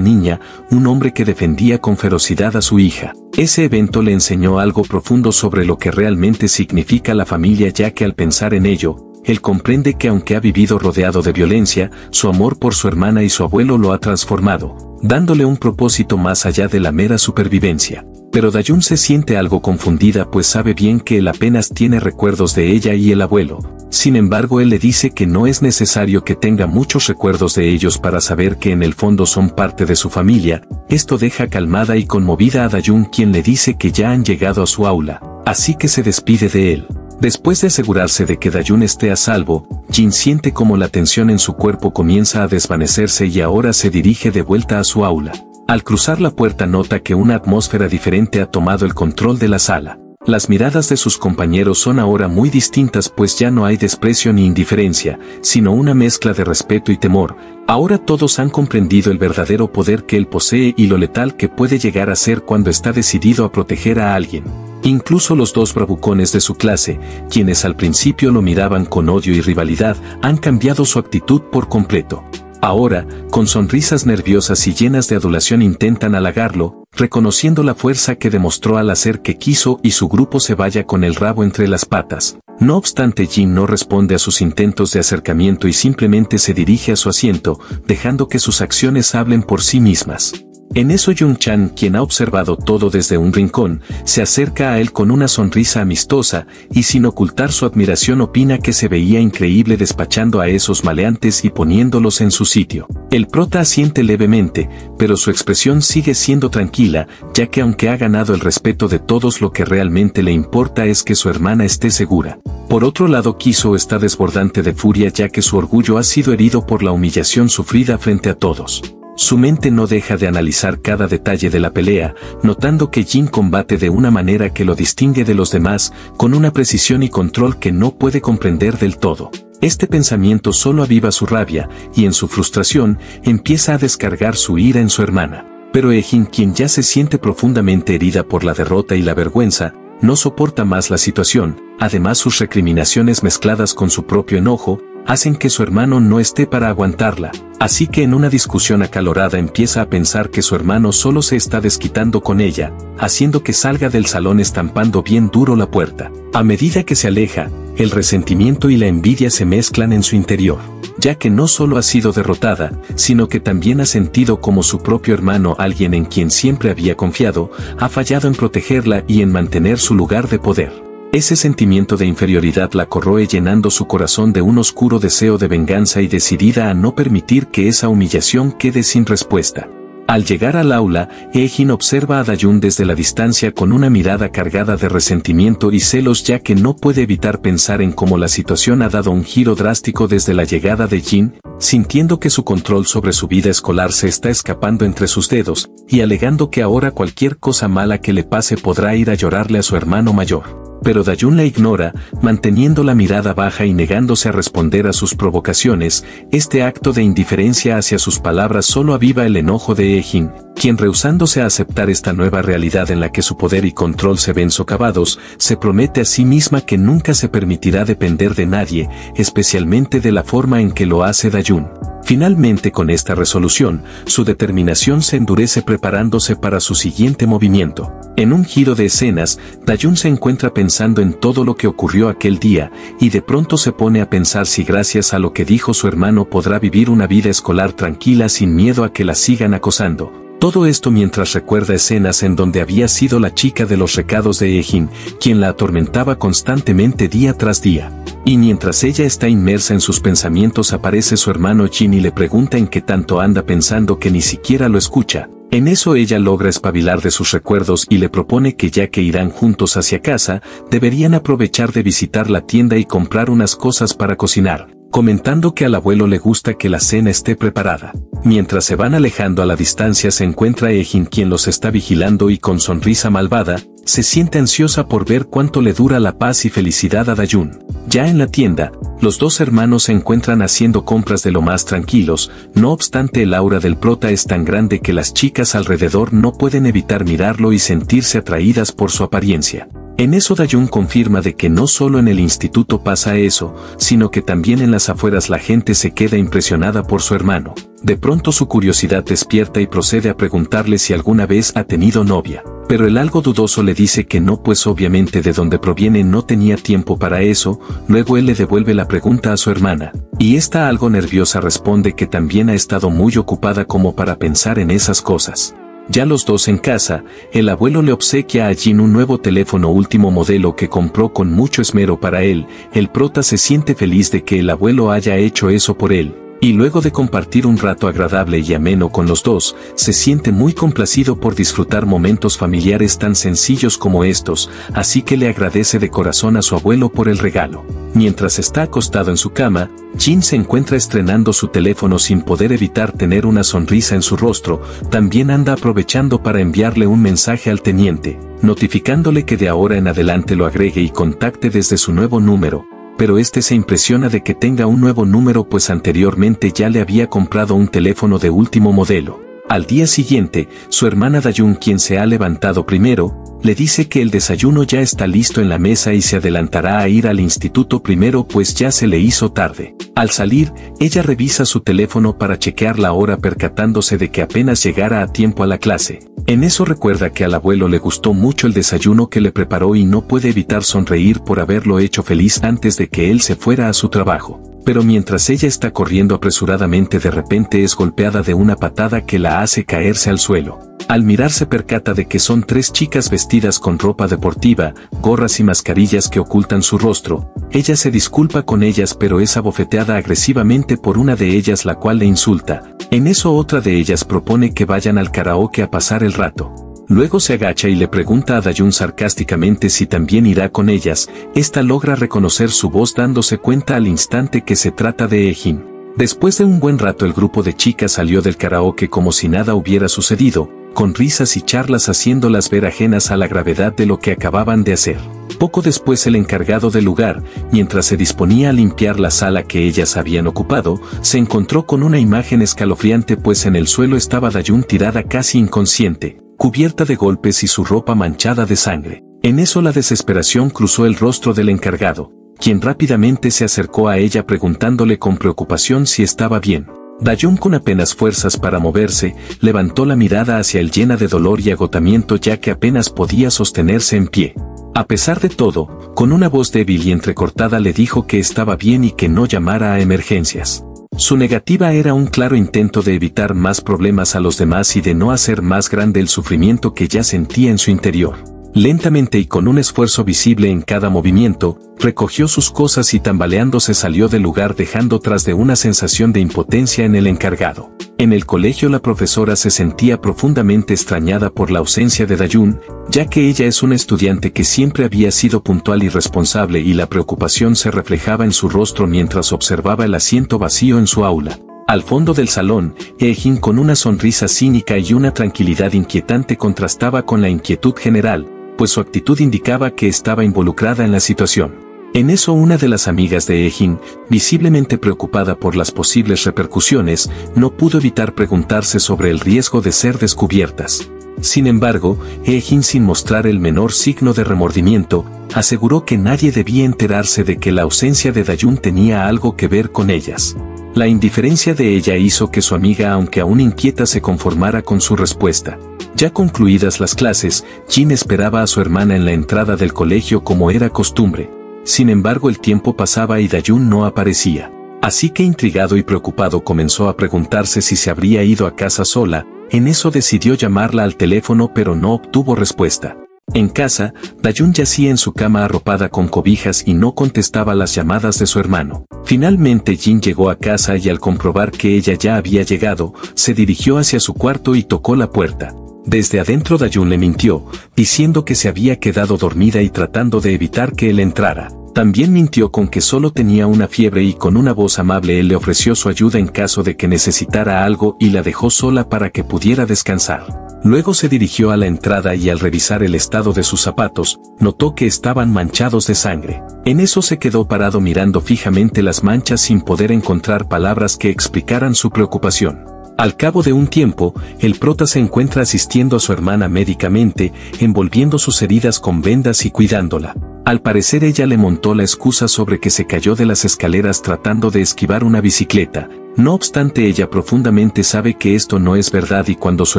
A: niña, un hombre que defendía con ferocidad a su hija. Ese evento le enseñó algo profundo sobre lo que realmente significa la familia, ya que al pensar en ello, él comprende que aunque ha vivido rodeado de violencia, su amor por su hermana y su abuelo lo ha transformado, dándole un propósito más allá de la mera supervivencia. Pero Dayun se siente algo confundida pues sabe bien que él apenas tiene recuerdos de ella y el abuelo. Sin embargo, él le dice que no es necesario que tenga muchos recuerdos de ellos para saber que en el fondo son parte de su familia. Esto deja calmada y conmovida a Dayun, quien le dice que ya han llegado a su aula, así que se despide de él. Después de asegurarse de que Dayun esté a salvo, Jin siente como la tensión en su cuerpo comienza a desvanecerse y ahora se dirige de vuelta a su aula. Al cruzar la puerta nota que una atmósfera diferente ha tomado el control de la sala. Las miradas de sus compañeros son ahora muy distintas pues ya no hay desprecio ni indiferencia, sino una mezcla de respeto y temor. Ahora todos han comprendido el verdadero poder que él posee y lo letal que puede llegar a ser cuando está decidido a proteger a alguien. Incluso los dos bravucones de su clase, quienes al principio lo miraban con odio y rivalidad, han cambiado su actitud por completo. Ahora, con sonrisas nerviosas y llenas de adulación intentan halagarlo, reconociendo la fuerza que demostró al hacer que quiso y su grupo se vaya con el rabo entre las patas. No obstante, Jin no responde a sus intentos de acercamiento y simplemente se dirige a su asiento, dejando que sus acciones hablen por sí mismas. En eso Jung-chan, quien ha observado todo desde un rincón, se acerca a él con una sonrisa amistosa, y sin ocultar su admiración opina que se veía increíble despachando a esos maleantes y poniéndolos en su sitio. El prota asiente levemente, pero su expresión sigue siendo tranquila, ya que aunque ha ganado el respeto de todos, lo que realmente le importa es que su hermana esté segura. Por otro lado, Kiso está desbordante de furia ya que su orgullo ha sido herido por la humillación sufrida frente a todos. Su mente no deja de analizar cada detalle de la pelea, notando que Jin combate de una manera que lo distingue de los demás, con una precisión y control que no puede comprender del todo. Este pensamiento solo aviva su rabia, y en su frustración, empieza a descargar su ira en su hermana. Pero Ejin, quien ya se siente profundamente herida por la derrota y la vergüenza, no soporta más la situación. Además, sus recriminaciones mezcladas con su propio enojo, hacen que su hermano no esté para aguantarla, así que en una discusión acalorada empieza a pensar que su hermano solo se está desquitando con ella, haciendo que salga del salón estampando bien duro la puerta. A medida que se aleja, el resentimiento y la envidia se mezclan en su interior, ya que no solo ha sido derrotada, sino que también ha sentido como su propio hermano, alguien en quien siempre había confiado, ha fallado en protegerla y en mantener su lugar de poder. Ese sentimiento de inferioridad la corroe, llenando su corazón de un oscuro deseo de venganza y decidida a no permitir que esa humillación quede sin respuesta. Al llegar al aula, Ejin observa a Dayun desde la distancia con una mirada cargada de resentimiento y celos, ya que no puede evitar pensar en cómo la situación ha dado un giro drástico desde la llegada de Jin, sintiendo que su control sobre su vida escolar se está escapando entre sus dedos, y alegando que ahora cualquier cosa mala que le pase podrá ir a llorarle a su hermano mayor. Pero Dayun la ignora, manteniendo la mirada baja y negándose a responder a sus provocaciones. Este acto de indiferencia hacia sus palabras solo aviva el enojo de Ejin, quien, rehusándose a aceptar esta nueva realidad en la que su poder y control se ven socavados, se promete a sí misma que nunca se permitirá depender de nadie, especialmente de la forma en que lo hace Dayun. Finalmente, con esta resolución, su determinación se endurece preparándose para su siguiente movimiento. En un giro de escenas, Dayun se encuentra pensando en todo lo que ocurrió aquel día, y de pronto se pone a pensar si gracias a lo que dijo su hermano podrá vivir una vida escolar tranquila sin miedo a que la sigan acosando. Todo esto mientras recuerda escenas en donde había sido la chica de los recados de Ejin, quien la atormentaba constantemente día tras día. Y mientras ella está inmersa en sus pensamientos, aparece su hermano Jin y le pregunta en qué tanto anda pensando que ni siquiera lo escucha. En eso ella logra espabilar de sus recuerdos y le propone que ya que irán juntos hacia casa, deberían aprovechar de visitar la tienda y comprar unas cosas para cocinar, comentando que al abuelo le gusta que la cena esté preparada. Mientras se van alejando a la distancia se encuentra Ejin, quien los está vigilando y con sonrisa malvada, Se siente ansiosa por ver cuánto le dura la paz y felicidad a Dayun. Ya en la tienda, los dos hermanos se encuentran haciendo compras de lo más tranquilos, no obstante el aura del prota es tan grande que las chicas alrededor no pueden evitar mirarlo y sentirse atraídas por su apariencia. En eso Dayun confirma de que no solo en el instituto pasa eso, sino que también en las afueras la gente se queda impresionada por su hermano. De pronto su curiosidad despierta y procede a preguntarle si alguna vez ha tenido novia. Pero el algo dudoso le dice que no, pues obviamente de donde proviene no tenía tiempo para eso. Luego él le devuelve la pregunta a su hermana, y esta algo nerviosa responde que también ha estado muy ocupada como para pensar en esas cosas. Ya los dos en casa, el abuelo le obsequia a Jin un nuevo teléfono último modelo que compró con mucho esmero para él. El prota se siente feliz de que el abuelo haya hecho eso por él, y luego de compartir un rato agradable y ameno con los dos, se siente muy complacido por disfrutar momentos familiares tan sencillos como estos, así que le agradece de corazón a su abuelo por el regalo. Mientras está acostado en su cama, Jin se encuentra estrenando su teléfono sin poder evitar tener una sonrisa en su rostro. También anda aprovechando para enviarle un mensaje al teniente, notificándole que de ahora en adelante lo agregue y contacte desde su nuevo número. Pero este se impresiona de que tenga un nuevo número, pues anteriormente ya le había comprado un teléfono de último modelo. Al día siguiente, su hermana Dayun, quien se ha levantado primero, le dice que el desayuno ya está listo en la mesa y se adelantará a ir al instituto primero, pues ya se le hizo tarde. Al salir, ella revisa su teléfono para chequear la hora, percatándose de que apenas llegara a tiempo a la clase. En eso recuerda que al abuelo le gustó mucho el desayuno que le preparó y no puede evitar sonreír por haberlo hecho feliz antes de que él se fuera a su trabajo. Pero mientras ella está corriendo apresuradamente, de repente es golpeada de una patada que la hace caerse al suelo. Al mirar se percata de que son tres chicas vestidas con ropa deportiva, gorras y mascarillas que ocultan su rostro. Ella se disculpa con ellas, pero es abofeteada agresivamente por una de ellas, la cual le insulta. En eso otra de ellas propone que vayan al karaoke a pasar el rato. Luego se agacha y le pregunta a Dayun sarcásticamente si también irá con ellas. Esta logra reconocer su voz, dándose cuenta al instante que se trata de Ejin. Después de un buen rato el grupo de chicas salió del karaoke como si nada hubiera sucedido, con risas y charlas haciéndolas ver ajenas a la gravedad de lo que acababan de hacer. Poco después el encargado del lugar, mientras se disponía a limpiar la sala que ellas habían ocupado, se encontró con una imagen escalofriante, pues en el suelo estaba Dayun tirada casi inconsciente, cubierta de golpes y su ropa manchada de sangre. En eso la desesperación cruzó el rostro del encargado, quien rápidamente se acercó a ella preguntándole con preocupación si estaba bien. Dayun, con apenas fuerzas para moverse, levantó la mirada hacia él llena de dolor y agotamiento, ya que apenas podía sostenerse en pie. A pesar de todo, con una voz débil y entrecortada le dijo que estaba bien y que no llamara a emergencias. Su negativa era un claro intento de evitar más problemas a los demás y de no hacer más grande el sufrimiento que ya sentía en su interior. Lentamente y con un esfuerzo visible en cada movimiento, recogió sus cosas y tambaleándose salió del lugar, dejando tras de una sensación de impotencia en el encargado. En el colegio la profesora se sentía profundamente extrañada por la ausencia de Dayun, ya que ella es una estudiante que siempre había sido puntual y responsable, y la preocupación se reflejaba en su rostro mientras observaba el asiento vacío en su aula. Al fondo del salón, Ejin, con una sonrisa cínica y una tranquilidad inquietante, contrastaba con la inquietud general, pues su actitud indicaba que estaba involucrada en la situación. En eso una de las amigas de Ejin, visiblemente preocupada por las posibles repercusiones, no pudo evitar preguntarse sobre el riesgo de ser descubiertas. Sin embargo, Ejin, sin mostrar el menor signo de remordimiento, aseguró que nadie debía enterarse de que la ausencia de Dayun tenía algo que ver con ellas. La indiferencia de ella hizo que su amiga, aunque aún inquieta, se conformara con su respuesta. Ya concluidas las clases, Jin esperaba a su hermana en la entrada del colegio como era costumbre. Sin embargo, el tiempo pasaba y Dayun no aparecía. Así que, intrigado y preocupado, comenzó a preguntarse si se habría ido a casa sola. En eso decidió llamarla al teléfono, pero no obtuvo respuesta. En casa, Dayun yacía en su cama arropada con cobijas y no contestaba las llamadas de su hermano. Finalmente Jin llegó a casa y al comprobar que ella ya había llegado, se dirigió hacia su cuarto y tocó la puerta. Desde adentro Dayun le mintió, diciendo que se había quedado dormida y tratando de evitar que él entrara. También mintió con que solo tenía una fiebre, y con una voz amable él le ofreció su ayuda en caso de que necesitara algo y la dejó sola para que pudiera descansar. Luego se dirigió a la entrada y al revisar el estado de sus zapatos, notó que estaban manchados de sangre. En eso se quedó parado mirando fijamente las manchas sin poder encontrar palabras que explicaran su preocupación. Al cabo de un tiempo, el prota se encuentra asistiendo a su hermana médicamente, envolviendo sus heridas con vendas y cuidándola. Al parecer ella le montó la excusa sobre que se cayó de las escaleras tratando de esquivar una bicicleta. No obstante, ella profundamente sabe que esto no es verdad y cuando su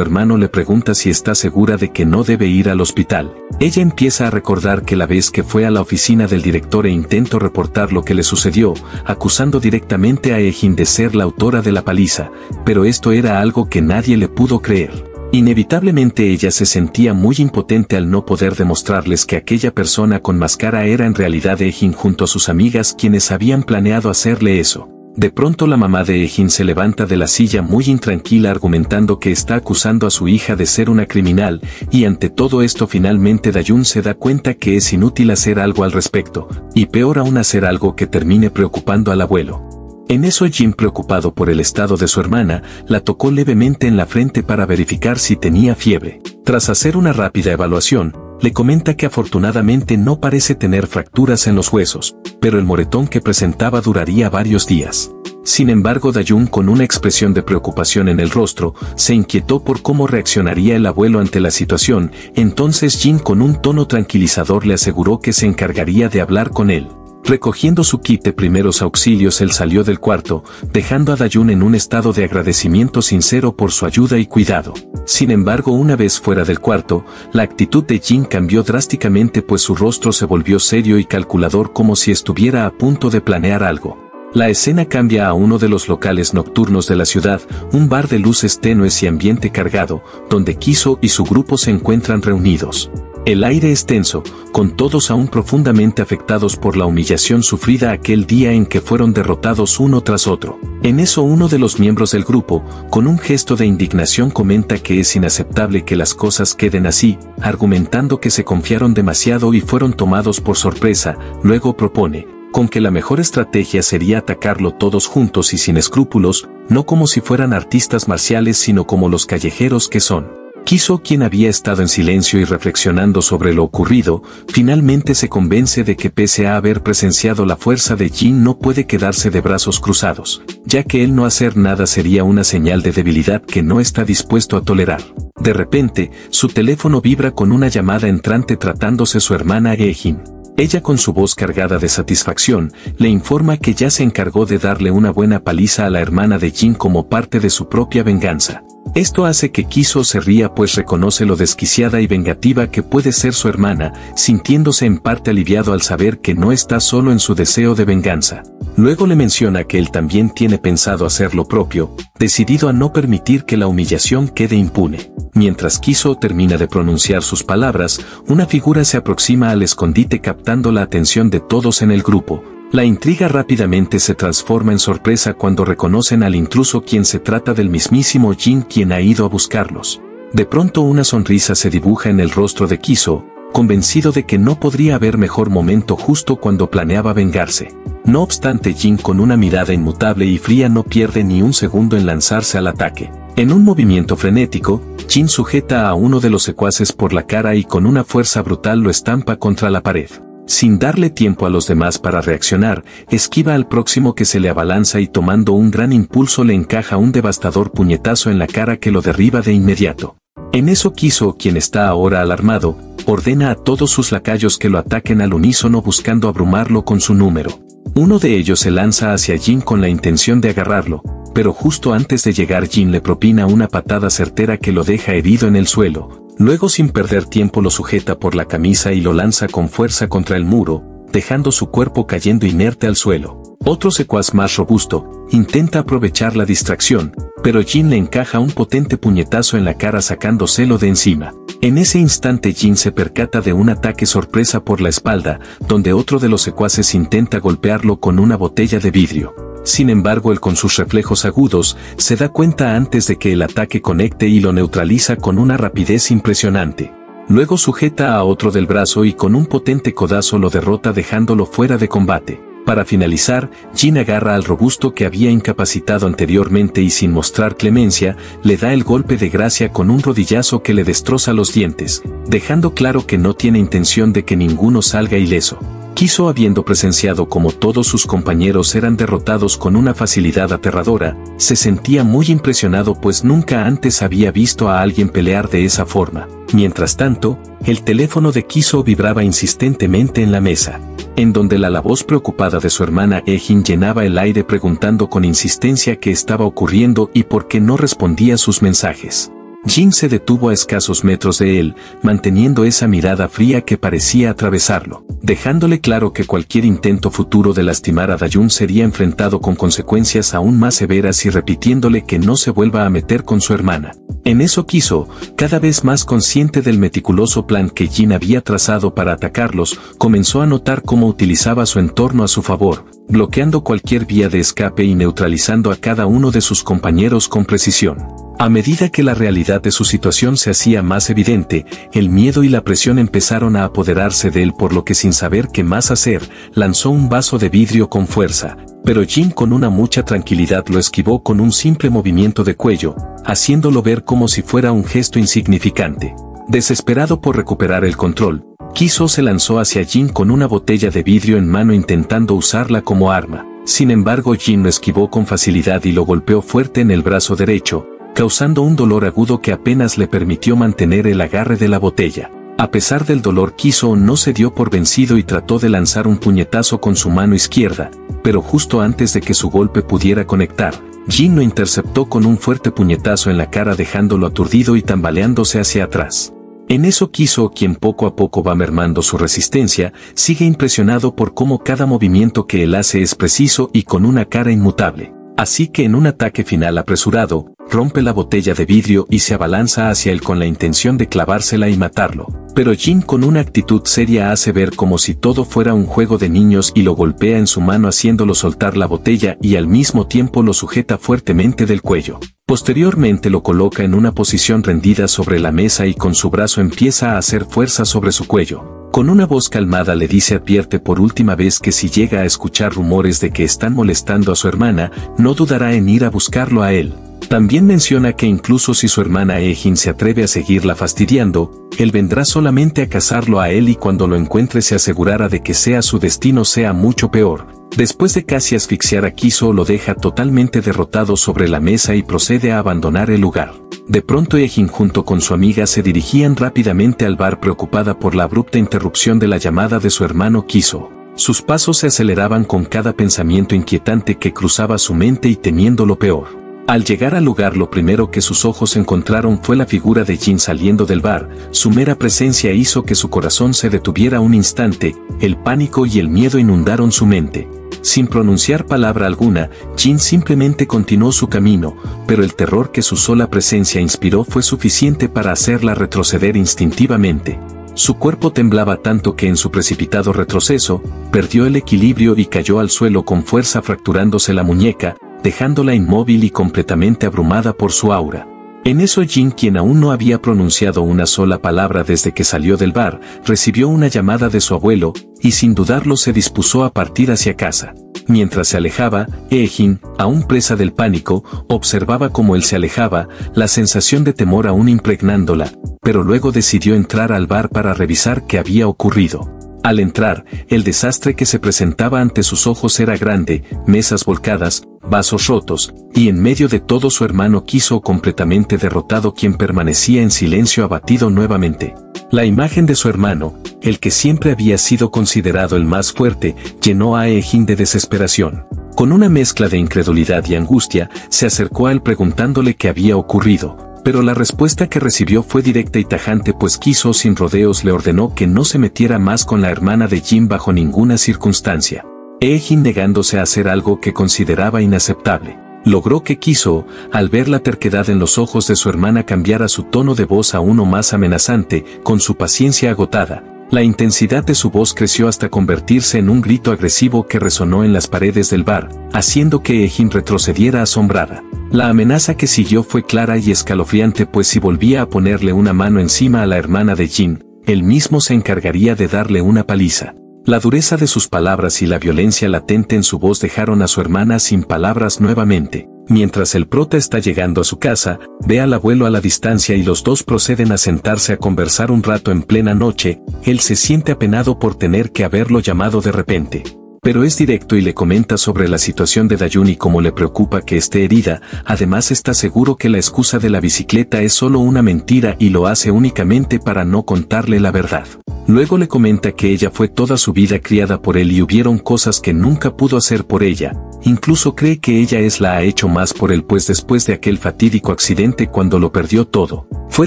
A: hermano le pregunta si está segura de que no debe ir al hospital, ella empieza a recordar que la vez que fue a la oficina del director e intentó reportar lo que le sucedió, acusando directamente a Ejin de ser la autora de la paliza, pero esto era algo que nadie le pudo creer. Inevitablemente ella se sentía muy impotente al no poder demostrarles que aquella persona con máscara era en realidad Ejin junto a sus amigas quienes habían planeado hacerle eso. De pronto la mamá de Ejin se levanta de la silla muy intranquila argumentando que está acusando a su hija de ser una criminal, y ante todo esto finalmente Dayun se da cuenta que es inútil hacer algo al respecto, y peor aún hacer algo que termine preocupando al abuelo. En eso Jin, preocupado por el estado de su hermana, la tocó levemente en la frente para verificar si tenía fiebre. Tras hacer una rápida evaluación, le comenta que afortunadamente no parece tener fracturas en los huesos, pero el moretón que presentaba duraría varios días. Sin embargo, Dayun, con una expresión de preocupación en el rostro, se inquietó por cómo reaccionaría el abuelo ante la situación, entonces Jin con un tono tranquilizador le aseguró que se encargaría de hablar con él. Recogiendo su kit de primeros auxilios, él salió del cuarto, dejando a Dayun en un estado de agradecimiento sincero por su ayuda y cuidado. Sin embargo, una vez fuera del cuarto, la actitud de Jin cambió drásticamente, pues su rostro se volvió serio y calculador como si estuviera a punto de planear algo. La escena cambia a uno de los locales nocturnos de la ciudad, un bar de luces tenues y ambiente cargado, donde Kiso y su grupo se encuentran reunidos. El aire es tenso, con todos aún profundamente afectados por la humillación sufrida aquel día en que fueron derrotados uno tras otro. En eso uno de los miembros del grupo, con un gesto de indignación, comenta que es inaceptable que las cosas queden así, argumentando que se confiaron demasiado y fueron tomados por sorpresa. Luego propone, con que la mejor estrategia sería atacarlo todos juntos y sin escrúpulos, no como si fueran artistas marciales sino como los callejeros que son. Kiso, quien había estado en silencio y reflexionando sobre lo ocurrido, finalmente se convence de que pese a haber presenciado la fuerza de Jin no puede quedarse de brazos cruzados, ya que el no hacer nada sería una señal de debilidad que no está dispuesto a tolerar. De repente, su teléfono vibra con una llamada entrante tratándose su hermana Ejin. Ella, con su voz cargada de satisfacción, le informa que ya se encargó de darle una buena paliza a la hermana de Jin como parte de su propia venganza. Esto hace que Kiso se ría, pues reconoce lo desquiciada y vengativa que puede ser su hermana, sintiéndose en parte aliviado al saber que no está solo en su deseo de venganza. Luego le menciona que él también tiene pensado hacer lo propio, decidido a no permitir que la humillación quede impune. Mientras Kiso termina de pronunciar sus palabras, una figura se aproxima al escondite captando la atención de todos en el grupo. La intriga rápidamente se transforma en sorpresa cuando reconocen al intruso, quien se trata del mismísimo Jin, quien ha ido a buscarlos. De pronto una sonrisa se dibuja en el rostro de Kiso, convencido de que no podría haber mejor momento justo cuando planeaba vengarse. No obstante, Jin, con una mirada inmutable y fría, no pierde ni un segundo en lanzarse al ataque. En un movimiento frenético, Jin sujeta a uno de los secuaces por la cara y con una fuerza brutal lo estampa contra la pared. Sin darle tiempo a los demás para reaccionar, esquiva al próximo que se le abalanza y tomando un gran impulso le encaja un devastador puñetazo en la cara que lo derriba de inmediato. En eso Kiso, quien está ahora alarmado, ordena a todos sus lacayos que lo ataquen al unísono buscando abrumarlo con su número. Uno de ellos se lanza hacia Jin con la intención de agarrarlo, pero justo antes de llegar Jin le propina una patada certera que lo deja herido en el suelo. Luego, sin perder tiempo, lo sujeta por la camisa y lo lanza con fuerza contra el muro, dejando su cuerpo cayendo inerte al suelo. Otro secuaz más robusto intenta aprovechar la distracción, pero Jin le encaja un potente puñetazo en la cara sacándoselo de encima. En ese instante Jin se percata de un ataque sorpresa por la espalda, donde otro de los secuaces intenta golpearlo con una botella de vidrio. Sin embargo, él, con sus reflejos agudos, se da cuenta antes de que el ataque conecte y lo neutraliza con una rapidez impresionante. Luego sujeta a otro del brazo y con un potente codazo lo derrota dejándolo fuera de combate. Para finalizar, Jin agarra al robusto que había incapacitado anteriormente y sin mostrar clemencia, le da el golpe de gracia con un rodillazo que le destroza los dientes, dejando claro que no tiene intención de que ninguno salga ileso. Kiso, habiendo presenciado cómo todos sus compañeros eran derrotados con una facilidad aterradora, se sentía muy impresionado pues nunca antes había visto a alguien pelear de esa forma. Mientras tanto, el teléfono de Kiso vibraba insistentemente en la mesa, en donde la voz preocupada de su hermana Ejin llenaba el aire preguntando con insistencia qué estaba ocurriendo y por qué no respondía sus mensajes. Jin se detuvo a escasos metros de él, manteniendo esa mirada fría que parecía atravesarlo, dejándole claro que cualquier intento futuro de lastimar a Dayun sería enfrentado con consecuencias aún más severas y repitiéndole que no se vuelva a meter con su hermana. En eso Kiso, cada vez más consciente del meticuloso plan que Jin había trazado para atacarlos, comenzó a notar cómo utilizaba su entorno a su favor, bloqueando cualquier vía de escape y neutralizando a cada uno de sus compañeros con precisión. A medida que la realidad de su situación se hacía más evidente, el miedo y la presión empezaron a apoderarse de él, por lo que sin saber qué más hacer, lanzó un vaso de vidrio con fuerza, pero Jin con una mucha tranquilidad lo esquivó con un simple movimiento de cuello, haciéndolo ver como si fuera un gesto insignificante. Desesperado por recuperar el control, Kiso se lanzó hacia Jin con una botella de vidrio en mano intentando usarla como arma. Sin embargo, Jin lo esquivó con facilidad y lo golpeó fuerte en el brazo derecho, causando un dolor agudo que apenas le permitió mantener el agarre de la botella. A pesar del dolor, Kiso no se dio por vencido y trató de lanzar un puñetazo con su mano izquierda, pero justo antes de que su golpe pudiera conectar, Jin lo interceptó con un fuerte puñetazo en la cara dejándolo aturdido y tambaleándose hacia atrás. En eso Kiso, quien poco a poco va mermando su resistencia, sigue impresionado por cómo cada movimiento que él hace es preciso y con una cara inmutable. Así que en un ataque final apresurado, rompe la botella de vidrio y se abalanza hacia él con la intención de clavársela y matarlo. Pero Jin con una actitud seria hace ver como si todo fuera un juego de niños y lo golpea en su mano haciéndolo soltar la botella y al mismo tiempo lo sujeta fuertemente del cuello. Posteriormente lo coloca en una posición rendida sobre la mesa y con su brazo empieza a hacer fuerza sobre su cuello. Con una voz calmada le advierte por última vez que si llega a escuchar rumores de que están molestando a su hermana, no dudará en ir a buscarlo a él. También menciona que incluso si su hermana Ejin se atreve a seguirla fastidiando, él vendrá solamente a cazarlo a él y cuando lo encuentre se asegurará de que su destino sea mucho peor. Después de casi asfixiar a Kiso, lo deja totalmente derrotado sobre la mesa y procede a abandonar el lugar. De pronto Ejin junto con su amiga se dirigían rápidamente al bar preocupada por la abrupta interrupción de la llamada de su hermano Kiso. Sus pasos se aceleraban con cada pensamiento inquietante que cruzaba su mente y temiendo lo peor. Al llegar al lugar, lo primero que sus ojos encontraron fue la figura de Jin saliendo del bar. Su mera presencia hizo que su corazón se detuviera un instante, el pánico y el miedo inundaron su mente. Sin pronunciar palabra alguna, Jin simplemente continuó su camino, pero el terror que su sola presencia inspiró fue suficiente para hacerla retroceder instintivamente. Su cuerpo temblaba tanto que en su precipitado retroceso, perdió el equilibrio y cayó al suelo con fuerza fracturándose la muñeca, dejándola inmóvil y completamente abrumada por su aura. En eso Jin, quien aún no había pronunciado una sola palabra desde que salió del bar, recibió una llamada de su abuelo, y sin dudarlo se dispuso a partir hacia casa. Mientras se alejaba, Ejin, aún presa del pánico, observaba cómo él se alejaba, la sensación de temor aún impregnándola, pero luego decidió entrar al bar para revisar qué había ocurrido. Al entrar, el desastre que se presentaba ante sus ojos era grande, mesas volcadas, vasos rotos, y en medio de todo su hermano Kiso completamente derrotado, quien permanecía en silencio abatido nuevamente. La imagen de su hermano, el que siempre había sido considerado el más fuerte, llenó a Ejin de desesperación. Con una mezcla de incredulidad y angustia, se acercó a él preguntándole qué había ocurrido. Pero la respuesta que recibió fue directa y tajante, pues Kiso sin rodeos le ordenó que no se metiera más con la hermana de Jin bajo ninguna circunstancia. Ejin, negándose a hacer algo que consideraba inaceptable, logró que Kiso, al ver la terquedad en los ojos de su hermana, cambiara su tono de voz a uno más amenazante. Con su paciencia agotada, la intensidad de su voz creció hasta convertirse en un grito agresivo que resonó en las paredes del bar, haciendo que Ejin retrocediera asombrada. La amenaza que siguió fue clara y escalofriante, pues si volvía a ponerle una mano encima a la hermana de Jin, él mismo se encargaría de darle una paliza. La dureza de sus palabras y la violencia latente en su voz dejaron a su hermana sin palabras nuevamente. Mientras el prota está llegando a su casa, ve al abuelo a la distancia y los dos proceden a sentarse a conversar un rato en plena noche. Él se siente apenado por tener que haberlo llamado de repente. Pero es directo y le comenta sobre la situación de Dayun y cómo le preocupa que esté herida. Además está seguro que la excusa de la bicicleta es solo una mentira y lo hace únicamente para no contarle la verdad. Luego le comenta que ella fue toda su vida criada por él y hubieron cosas que nunca pudo hacer por ella. Incluso cree que ella la ha hecho más por él, pues después de aquel fatídico accidente cuando lo perdió todo, fue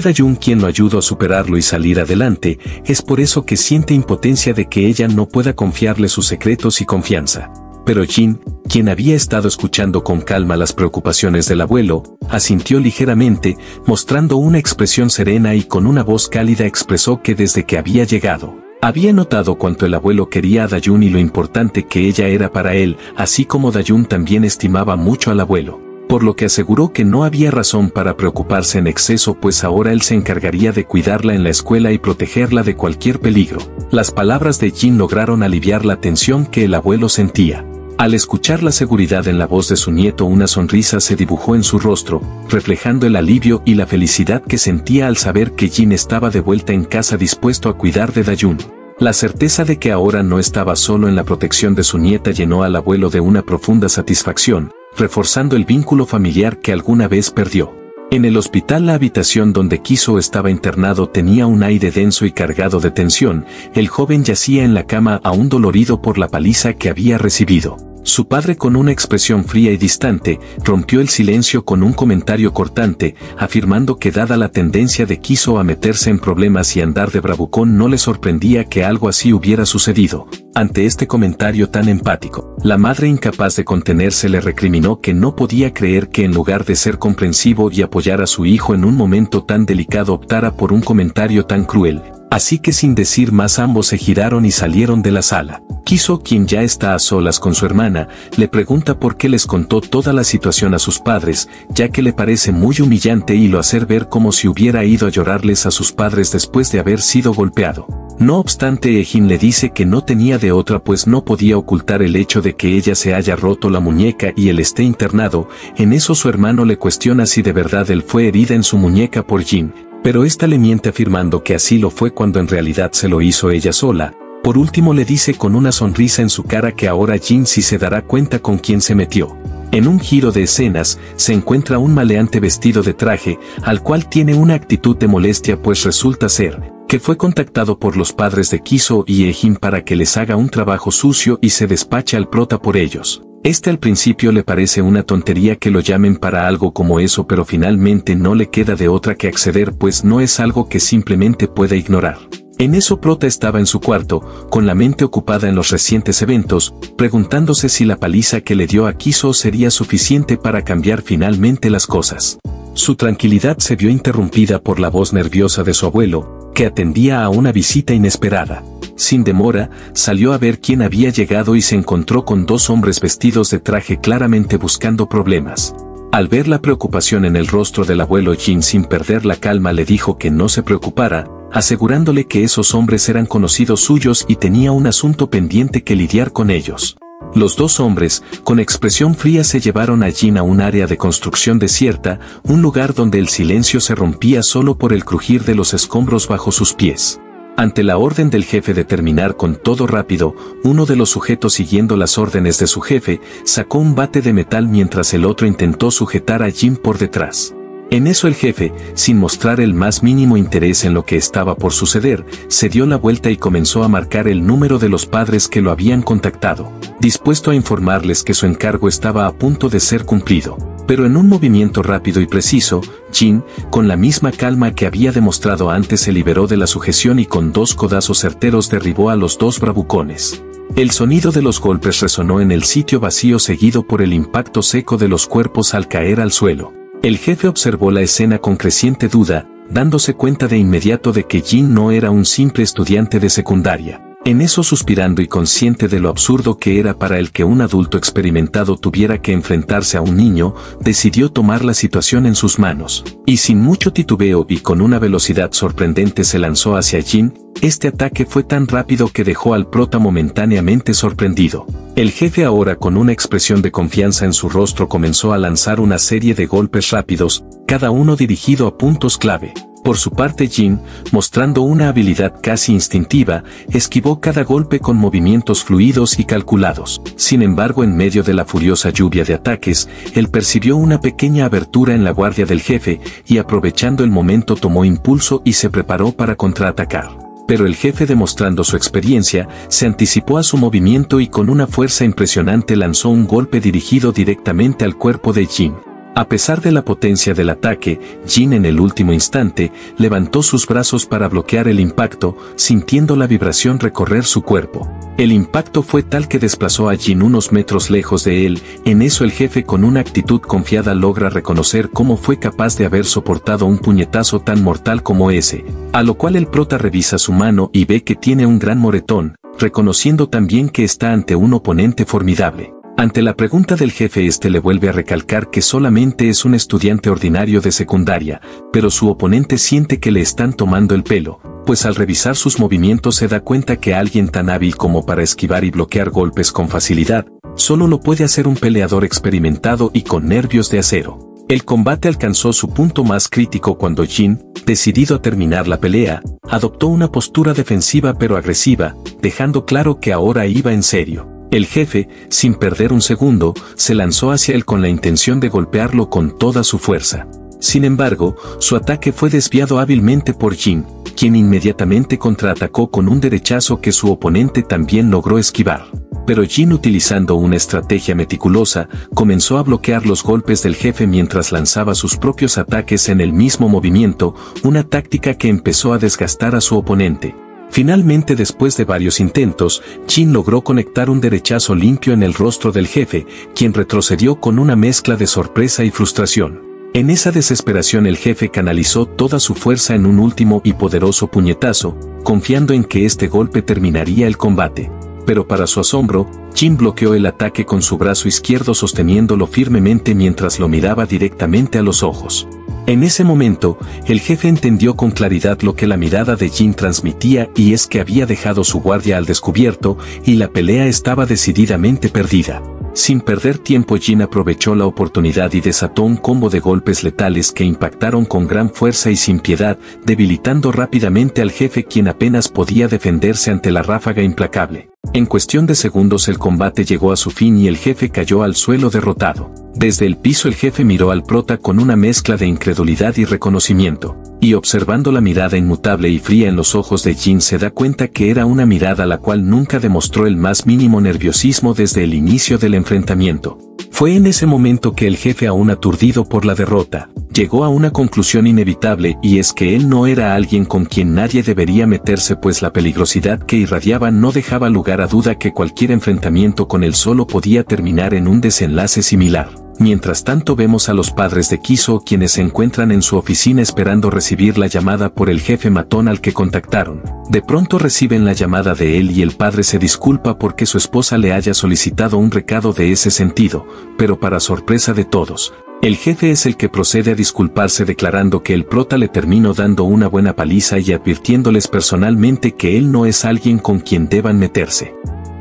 A: Dayun quien lo ayudó a superarlo y salir adelante. Es por eso que siente impotencia de que ella no pueda confiarle sus secretos y confianza. Pero Jin, quien había estado escuchando con calma las preocupaciones del abuelo, asintió ligeramente, mostrando una expresión serena y con una voz cálida expresó que desde que había llegado, había notado cuánto el abuelo quería a Dayun y lo importante que ella era para él, así como Dayun también estimaba mucho al abuelo. Por lo que aseguró que no había razón para preocuparse en exceso, pues ahora él se encargaría de cuidarla en la escuela y protegerla de cualquier peligro. Las palabras de Jin lograron aliviar la tensión que el abuelo sentía. Al escuchar la seguridad en la voz de su nieto, una sonrisa se dibujó en su rostro, reflejando el alivio y la felicidad que sentía al saber que Jin estaba de vuelta en casa dispuesto a cuidar de Dayun. La certeza de que ahora no estaba solo en la protección de su nieta llenó al abuelo de una profunda satisfacción, reforzando el vínculo familiar que alguna vez perdió. En el hospital, la habitación donde Kiso estaba internado tenía un aire denso y cargado de tensión. El joven yacía en la cama aún dolorido por la paliza que había recibido. Su padre, con una expresión fría y distante, rompió el silencio con un comentario cortante, afirmando que dada la tendencia de Kiso a meterse en problemas y andar de bravucón, no le sorprendía que algo así hubiera sucedido. Ante este comentario tan empático, la madre, incapaz de contenerse, le recriminó que no podía creer que en lugar de ser comprensivo y apoyar a su hijo en un momento tan delicado optara por un comentario tan cruel. Así que sin decir más ambos se giraron y salieron de la sala. Kiso, quien ya está a solas con su hermana, le pregunta por qué les contó toda la situación a sus padres, ya que le parece muy humillante y lo hace ver como si hubiera ido a llorarles a sus padres después de haber sido golpeado. No obstante, Jin le dice que no tenía de otra, pues no podía ocultar el hecho de que ella se haya roto la muñeca y él esté internado. En eso su hermano le cuestiona si de verdad él fue herida en su muñeca por Jin, pero esta le miente afirmando que así lo fue cuando en realidad se lo hizo ella sola. Por último, le dice con una sonrisa en su cara que ahora Jin sí se dará cuenta con quién se metió. En un giro de escenas, se encuentra un maleante vestido de traje, al cual tiene una actitud de molestia, pues resulta ser que fue contactado por los padres de Kiso y Ejin para que les haga un trabajo sucio y se despache al prota por ellos. Al principio le parece una tontería que lo llamen para algo como eso, pero finalmente no le queda de otra que acceder, pues no es algo que simplemente pueda ignorar. En eso, Prota estaba en su cuarto, con la mente ocupada en los recientes eventos, preguntándose si la paliza que le dio a Kiso sería suficiente para cambiar finalmente las cosas. Su tranquilidad se vio interrumpida por la voz nerviosa de su abuelo, que atendía a una visita inesperada. Sin demora, salió a ver quién había llegado y se encontró con dos hombres vestidos de traje, claramente buscando problemas. Al ver la preocupación en el rostro del abuelo, Jin, sin perder la calma, le dijo que no se preocupara, asegurándole que esos hombres eran conocidos suyos y tenía un asunto pendiente que lidiar con ellos. Los dos hombres, con expresión fría, se llevaron a Jin a un área de construcción desierta, un lugar donde el silencio se rompía solo por el crujir de los escombros bajo sus pies. Ante la orden del jefe de terminar con todo rápido, uno de los sujetos, siguiendo las órdenes de su jefe, sacó un bate de metal mientras el otro intentó sujetar a Jin por detrás. En eso el jefe, sin mostrar el más mínimo interés en lo que estaba por suceder, se dio la vuelta y comenzó a marcar el número de los padres que lo habían contactado, dispuesto a informarles que su encargo estaba a punto de ser cumplido. Pero en un movimiento rápido y preciso, Jin, con la misma calma que había demostrado antes, se liberó de la sujeción y con dos codazos certeros derribó a los dos bravucones. El sonido de los golpes resonó en el sitio vacío, seguido por el impacto seco de los cuerpos al caer al suelo. El jefe observó la escena con creciente duda, dándose cuenta de inmediato de que Jin no era un simple estudiante de secundaria. En eso, suspirando y consciente de lo absurdo que era para él que un adulto experimentado tuviera que enfrentarse a un niño, decidió tomar la situación en sus manos, y sin mucho titubeo y con una velocidad sorprendente se lanzó hacia Jin. Este ataque fue tan rápido que dejó al prota momentáneamente sorprendido. El jefe, ahora con una expresión de confianza en su rostro, comenzó a lanzar una serie de golpes rápidos, cada uno dirigido a puntos clave. Por su parte, Jin, mostrando una habilidad casi instintiva, esquivó cada golpe con movimientos fluidos y calculados. Sin embargo, en medio de la furiosa lluvia de ataques, él percibió una pequeña abertura en la guardia del jefe, y aprovechando el momento tomó impulso y se preparó para contraatacar. Pero el jefe, demostrando su experiencia, se anticipó a su movimiento y con una fuerza impresionante lanzó un golpe dirigido directamente al cuerpo de Jin. A pesar de la potencia del ataque, Jin en el último instante levantó sus brazos para bloquear el impacto, sintiendo la vibración recorrer su cuerpo. El impacto fue tal que desplazó a Jin unos metros lejos de él. En eso el jefe, con una actitud confiada, logra reconocer cómo fue capaz de haber soportado un puñetazo tan mortal como ese, a lo cual el prota revisa su mano y ve que tiene un gran moretón, reconociendo también que está ante un oponente formidable. Ante la pregunta del jefe, este le vuelve a recalcar que solamente es un estudiante ordinario de secundaria, pero su oponente siente que le están tomando el pelo, pues al revisar sus movimientos se da cuenta que alguien tan hábil como para esquivar y bloquear golpes con facilidad, solo lo puede hacer un peleador experimentado y con nervios de acero. El combate alcanzó su punto más crítico cuando Jin, decidido a terminar la pelea, adoptó una postura defensiva pero agresiva, dejando claro que ahora iba en serio. El jefe, sin perder un segundo, se lanzó hacia él con la intención de golpearlo con toda su fuerza. Sin embargo, su ataque fue desviado hábilmente por Jin, quien inmediatamente contraatacó con un derechazo que su oponente también logró esquivar. Pero Jin, utilizando una estrategia meticulosa, comenzó a bloquear los golpes del jefe mientras lanzaba sus propios ataques en el mismo movimiento, una táctica que empezó a desgastar a su oponente. Finalmente, después de varios intentos, Jin logró conectar un derechazo limpio en el rostro del jefe, quien retrocedió con una mezcla de sorpresa y frustración. En esa desesperación el jefe canalizó toda su fuerza en un último y poderoso puñetazo, confiando en que este golpe terminaría el combate. Pero para su asombro, Jin bloqueó el ataque con su brazo izquierdo, sosteniéndolo firmemente mientras lo miraba directamente a los ojos. En ese momento, el jefe entendió con claridad lo que la mirada de Jin transmitía, y es que había dejado su guardia al descubierto, y la pelea estaba decididamente perdida. Sin perder tiempo, Jin aprovechó la oportunidad y desató un combo de golpes letales que impactaron con gran fuerza y sin piedad, debilitando rápidamente al jefe, quien apenas podía defenderse ante la ráfaga implacable. En cuestión de segundos el combate llegó a su fin y el jefe cayó al suelo derrotado. Desde el piso el jefe miró al prota con una mezcla de incredulidad y reconocimiento, y observando la mirada inmutable y fría en los ojos de Jin se da cuenta que era una mirada la cual nunca demostró el más mínimo nerviosismo desde el inicio del enfrentamiento. Fue en ese momento que el jefe, aún aturdido por la derrota, llegó a una conclusión inevitable, y es que él no era alguien con quien nadie debería meterse, pues la peligrosidad que irradiaba no dejaba lugar a duda que cualquier enfrentamiento con él solo podía terminar en un desenlace similar. Mientras tanto vemos a los padres de Kiso, quienes se encuentran en su oficina esperando recibir la llamada por el jefe matón al que contactaron. De pronto reciben la llamada de él y el padre se disculpa porque su esposa le haya solicitado un recado de ese sentido, pero para sorpresa de todos, el jefe es el que procede a disculparse, declarando que el prota le terminó dando una buena paliza y advirtiéndoles personalmente que él no es alguien con quien deban meterse.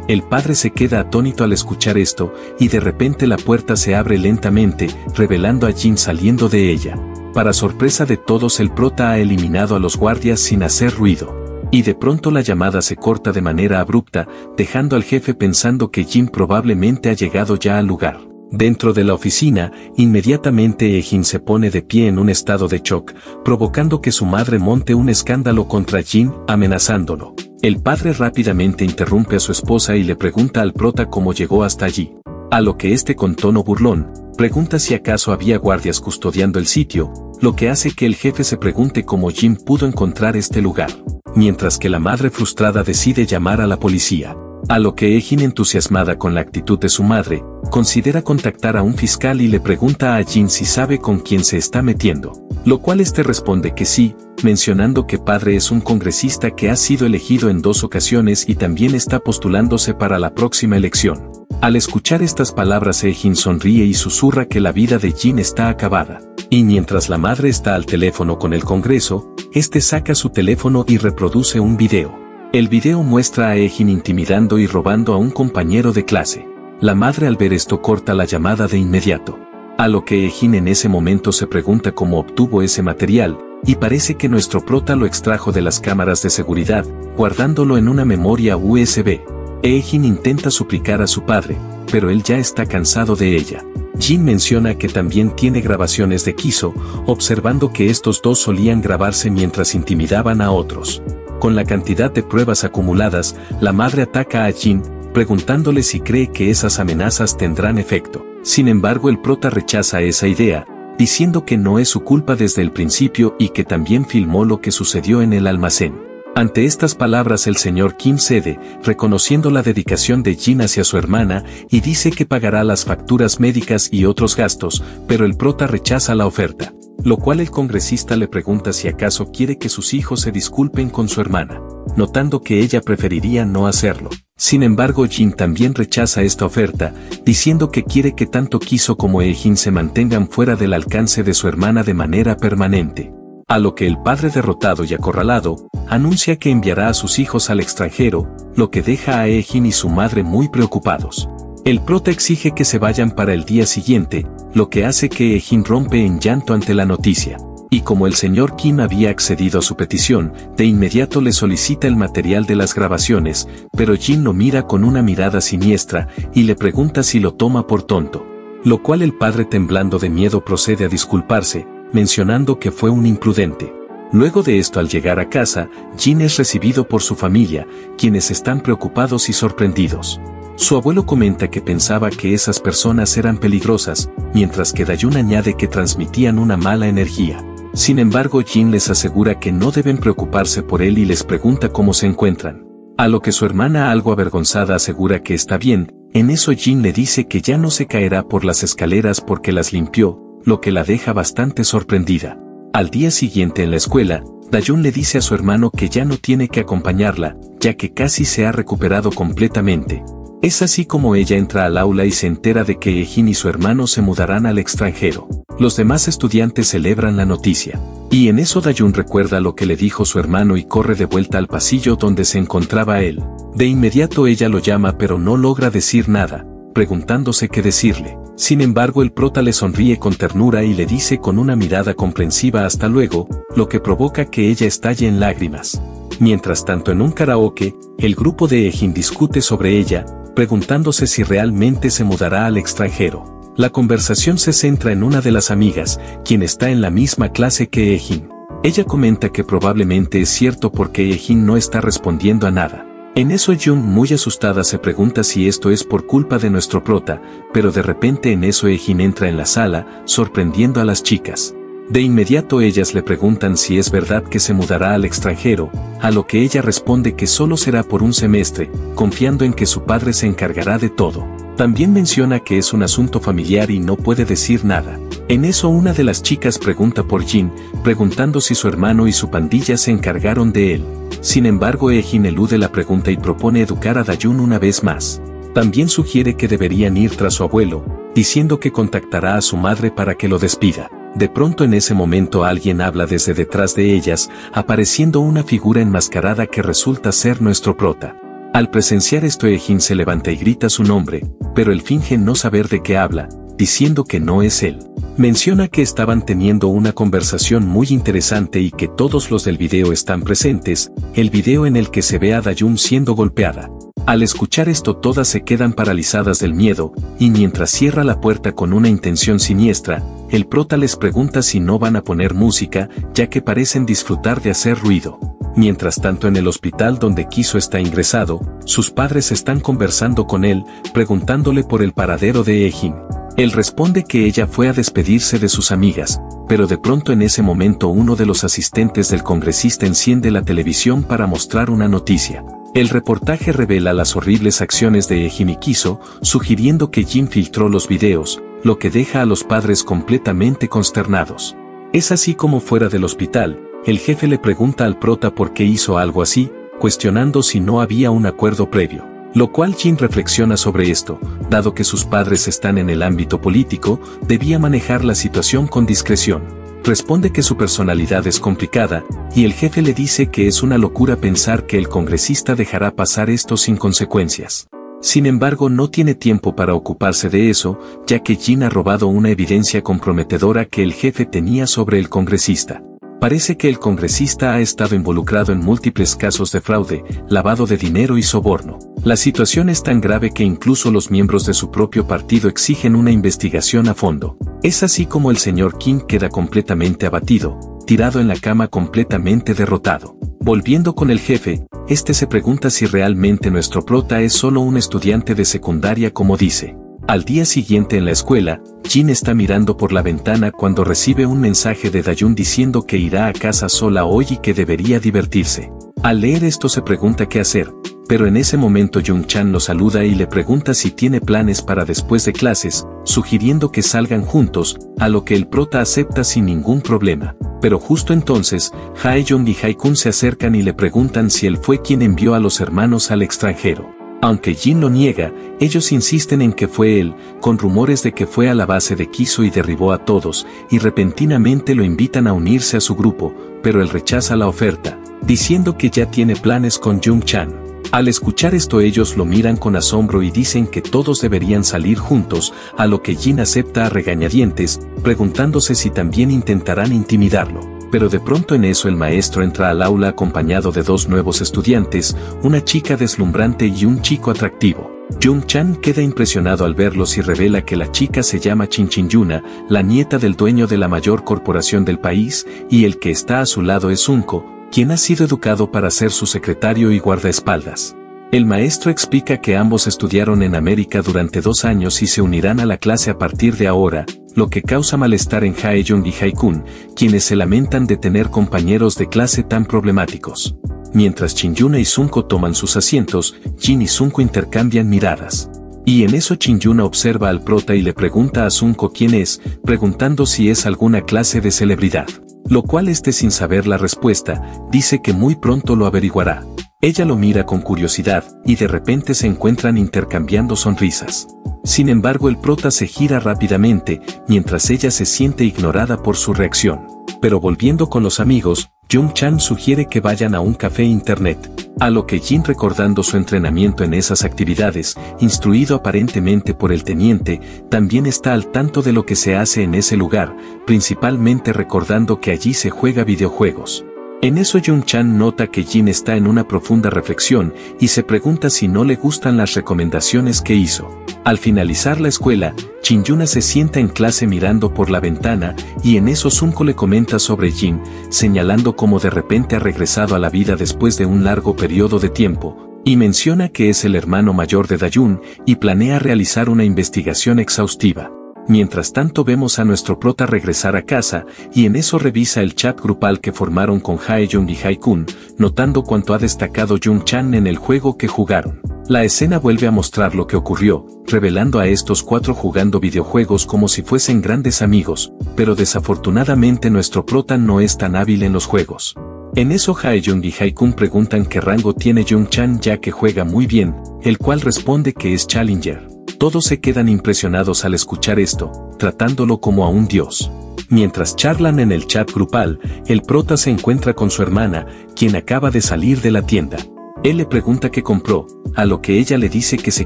A: El padre se queda atónito al escuchar esto, y de repente la puerta se abre lentamente, revelando a Jin saliendo de ella. Para sorpresa de todos, el prota ha eliminado a los guardias sin hacer ruido. Y de pronto la llamada se corta de manera abrupta, dejando al jefe pensando que Jin probablemente ha llegado ya al lugar. Dentro de la oficina, inmediatamente Jin se pone de pie en un estado de shock, provocando que su madre monte un escándalo contra Jin, amenazándolo. El padre rápidamente interrumpe a su esposa y le pregunta al prota cómo llegó hasta allí. A lo que este, con tono burlón, pregunta si acaso había guardias custodiando el sitio, lo que hace que el jefe se pregunte cómo Jin pudo encontrar este lugar. Mientras que la madre, frustrada, decide llamar a la policía. A lo que Ejin, entusiasmada con la actitud de su madre, considera contactar a un fiscal y le pregunta a Jin si sabe con quién se está metiendo, lo cual este responde que sí, mencionando que padre es un congresista que ha sido elegido en 2 ocasiones y también está postulándose para la próxima elección. Al escuchar estas palabras, Ejin sonríe y susurra que la vida de Jin está acabada. Y mientras la madre está al teléfono con el Congreso, este saca su teléfono y reproduce un video. El video muestra a Ejin intimidando y robando a un compañero de clase. La madre, al ver esto, corta la llamada de inmediato. A lo que Ejin en ese momento se pregunta cómo obtuvo ese material, y parece que nuestro prota lo extrajo de las cámaras de seguridad, guardándolo en una memoria USB. Ejin intenta suplicar a su padre, pero él ya está cansado de ella. Jin menciona que también tiene grabaciones de Kiso, observando que estos dos solían grabarse mientras intimidaban a otros. Con la cantidad de pruebas acumuladas, la madre ataca a Jin, preguntándole si cree que esas amenazas tendrán efecto. Sin embargo, el prota rechaza esa idea, diciendo que no es su culpa desde el principio y que también filmó lo que sucedió en el almacén. Ante estas palabras, el señor Kim cede, reconociendo la dedicación de Jin hacia su hermana, y dice que pagará las facturas médicas y otros gastos, pero el prota rechaza la oferta. Lo cual el congresista le pregunta si acaso quiere que sus hijos se disculpen con su hermana, notando que ella preferiría no hacerlo. Sin embargo, Jin también rechaza esta oferta, diciendo que quiere que tanto Kiso como Ejin se mantengan fuera del alcance de su hermana de manera permanente. A lo que el padre, derrotado y acorralado, anuncia que enviará a sus hijos al extranjero, lo que deja a Ejin y su madre muy preocupados. El prota exige que se vayan para el día siguiente, lo que hace que Ejin rompe en llanto ante la noticia. Y como el señor Kim había accedido a su petición, de inmediato le solicita el material de las grabaciones, pero Jin lo mira con una mirada siniestra y le pregunta si lo toma por tonto. Lo cual el padre, temblando de miedo, procede a disculparse, mencionando que fue un imprudente. Luego de esto, al llegar a casa, Jin es recibido por su familia, quienes están preocupados y sorprendidos. Su abuelo comenta que pensaba que esas personas eran peligrosas, mientras que Dayun añade que transmitían una mala energía. Sin embargo, Jin les asegura que no deben preocuparse por él y les pregunta cómo se encuentran. A lo que su hermana, algo avergonzada, asegura que está bien. En eso Jin le dice que ya no se caerá por las escaleras porque las limpió, lo que la deja bastante sorprendida. Al día siguiente en la escuela, Dayun le dice a su hermano que ya no tiene que acompañarla, ya que casi se ha recuperado completamente. Es así como ella entra al aula y se entera de que Ejin y su hermano se mudarán al extranjero. Los demás estudiantes celebran la noticia. Y en eso Dayun recuerda lo que le dijo su hermano y corre de vuelta al pasillo donde se encontraba él. De inmediato ella lo llama, pero no logra decir nada, preguntándose qué decirle. Sin embargo, el prota le sonríe con ternura y le dice con una mirada comprensiva hasta luego, lo que provoca que ella estalle en lágrimas. Mientras tanto, en un karaoke, el grupo de Ejin discute sobre ella, preguntándose si realmente se mudará al extranjero. La conversación se centra en una de las amigas, quien está en la misma clase que Ejin. Ella comenta que probablemente es cierto porque Ejin no está respondiendo a nada. En eso Jun, muy asustada, se pregunta si esto es por culpa de nuestro prota, pero de repente en eso Ejin entra en la sala, sorprendiendo a las chicas. De inmediato ellas le preguntan si es verdad que se mudará al extranjero, a lo que ella responde que solo será por un semestre, confiando en que su padre se encargará de todo. También menciona que es un asunto familiar y no puede decir nada. En eso una de las chicas pregunta por Jin, preguntando si su hermano y su pandilla se encargaron de él. Sin embargo, Ejin elude la pregunta y propone educar a Dayun una vez más. También sugiere que deberían ir tras su abuelo, diciendo que contactará a su madre para que lo despida. De pronto en ese momento alguien habla desde detrás de ellas, apareciendo una figura enmascarada que resulta ser nuestro prota. Al presenciar esto, Ejin se levanta y grita su nombre, pero él finge no saber de qué habla, diciendo que no es él. Menciona que estaban teniendo una conversación muy interesante y que todos los del video están presentes, el video en el que se ve a Dayun siendo golpeada. Al escuchar esto, todas se quedan paralizadas del miedo, y mientras cierra la puerta con una intención siniestra, el prota les pregunta si no van a poner música, ya que parecen disfrutar de hacer ruido. Mientras tanto, en el hospital donde Kiso está ingresado, sus padres están conversando con él, preguntándole por el paradero de Ejin. Él responde que ella fue a despedirse de sus amigas, pero de pronto en ese momento uno de los asistentes del congresista enciende la televisión para mostrar una noticia. El reportaje revela las horribles acciones de Ejimikiso, sugiriendo que Jin filtró los videos, lo que deja a los padres completamente consternados. Es así como fuera del hospital, el jefe le pregunta al prota por qué hizo algo así, cuestionando si no había un acuerdo previo. Lo cual Jin reflexiona sobre esto, dado que sus padres están en el ámbito político, debía manejar la situación con discreción. Responde que su personalidad es complicada, y el jefe le dice que es una locura pensar que el congresista dejará pasar esto sin consecuencias. Sin embargo, no tiene tiempo para ocuparse de eso, ya que Jin ha robado una evidencia comprometedora que el jefe tenía sobre el congresista. Parece que el congresista ha estado involucrado en múltiples casos de fraude, lavado de dinero y soborno. La situación es tan grave que incluso los miembros de su propio partido exigen una investigación a fondo. Es así como el señor Kim queda completamente abatido, tirado en la cama completamente derrotado. Volviendo con el jefe, este se pregunta si realmente nuestro prota es solo un estudiante de secundaria como dice. Al día siguiente en la escuela, Jin está mirando por la ventana cuando recibe un mensaje de Dayun diciendo que irá a casa sola hoy y que debería divertirse. Al leer esto se pregunta qué hacer, pero en ese momento Jung-chan lo saluda y le pregunta si tiene planes para después de clases, sugiriendo que salgan juntos, a lo que el prota acepta sin ningún problema. Pero justo entonces, Hae-jung y Hae-kun se acercan y le preguntan si él fue quien envió a los hermanos al extranjero. Aunque Jin lo niega, ellos insisten en que fue él, con rumores de que fue a la base de Kiso y derribó a todos, y repentinamente lo invitan a unirse a su grupo, pero él rechaza la oferta, diciendo que ya tiene planes con Jung-chan. Al escuchar esto ellos lo miran con asombro y dicen que todos deberían salir juntos, a lo que Jin acepta a regañadientes, preguntándose si también intentarán intimidarlo. Pero de pronto en eso el maestro entra al aula acompañado de dos nuevos estudiantes, una chica deslumbrante y un chico atractivo. Jung-chan queda impresionado al verlos y revela que la chica se llama Chin Chin-yuna, la nieta del dueño de la mayor corporación del país, y el que está a su lado es Sunko, quien ha sido educado para ser su secretario y guardaespaldas. El maestro explica que ambos estudiaron en América durante 2 años y se unirán a la clase a partir de ahora, lo que causa malestar en Hae-jung y Hae-kun, quienes se lamentan de tener compañeros de clase tan problemáticos. Mientras Chin-yuna y Sunko toman sus asientos, Jin y Sunko intercambian miradas. Y en eso Chin-yuna observa al prota y le pregunta a Sunko quién es, preguntando si es alguna clase de celebridad. Lo cual sin saber la respuesta, dice que muy pronto lo averiguará. Ella lo mira con curiosidad, y de repente se encuentran intercambiando sonrisas. Sin embargo el prota se gira rápidamente, mientras ella se siente ignorada por su reacción. Pero volviendo con los amigos, Jung-chan sugiere que vayan a un café internet, a lo que Jin, recordando su entrenamiento en esas actividades, instruido aparentemente por el teniente, también está al tanto de lo que se hace en ese lugar, principalmente recordando que allí se juega videojuegos. En eso Jung-chan nota que Jin está en una profunda reflexión y se pregunta si no le gustan las recomendaciones que hizo. Al finalizar la escuela, Chin-yuna se sienta en clase mirando por la ventana y en eso Sunko le comenta sobre Jin, señalando cómo de repente ha regresado a la vida después de un largo periodo de tiempo, y menciona que es el hermano mayor de Dayun y planea realizar una investigación exhaustiva. Mientras tanto vemos a nuestro prota regresar a casa, y en eso revisa el chat grupal que formaron con Hae-jung y Hae-kun, notando cuánto ha destacado Jung-chan en el juego que jugaron. La escena vuelve a mostrar lo que ocurrió, revelando a estos 4 jugando videojuegos como si fuesen grandes amigos, pero desafortunadamente nuestro prota no es tan hábil en los juegos. En eso Hae-jung y Hae-kun preguntan qué rango tiene Jung-chan ya que juega muy bien, el cual responde que es Challenger. Todos se quedan impresionados al escuchar esto, tratándolo como a un dios. Mientras charlan en el chat grupal, el prota se encuentra con su hermana, quien acaba de salir de la tienda. Él le pregunta qué compró, a lo que ella le dice que se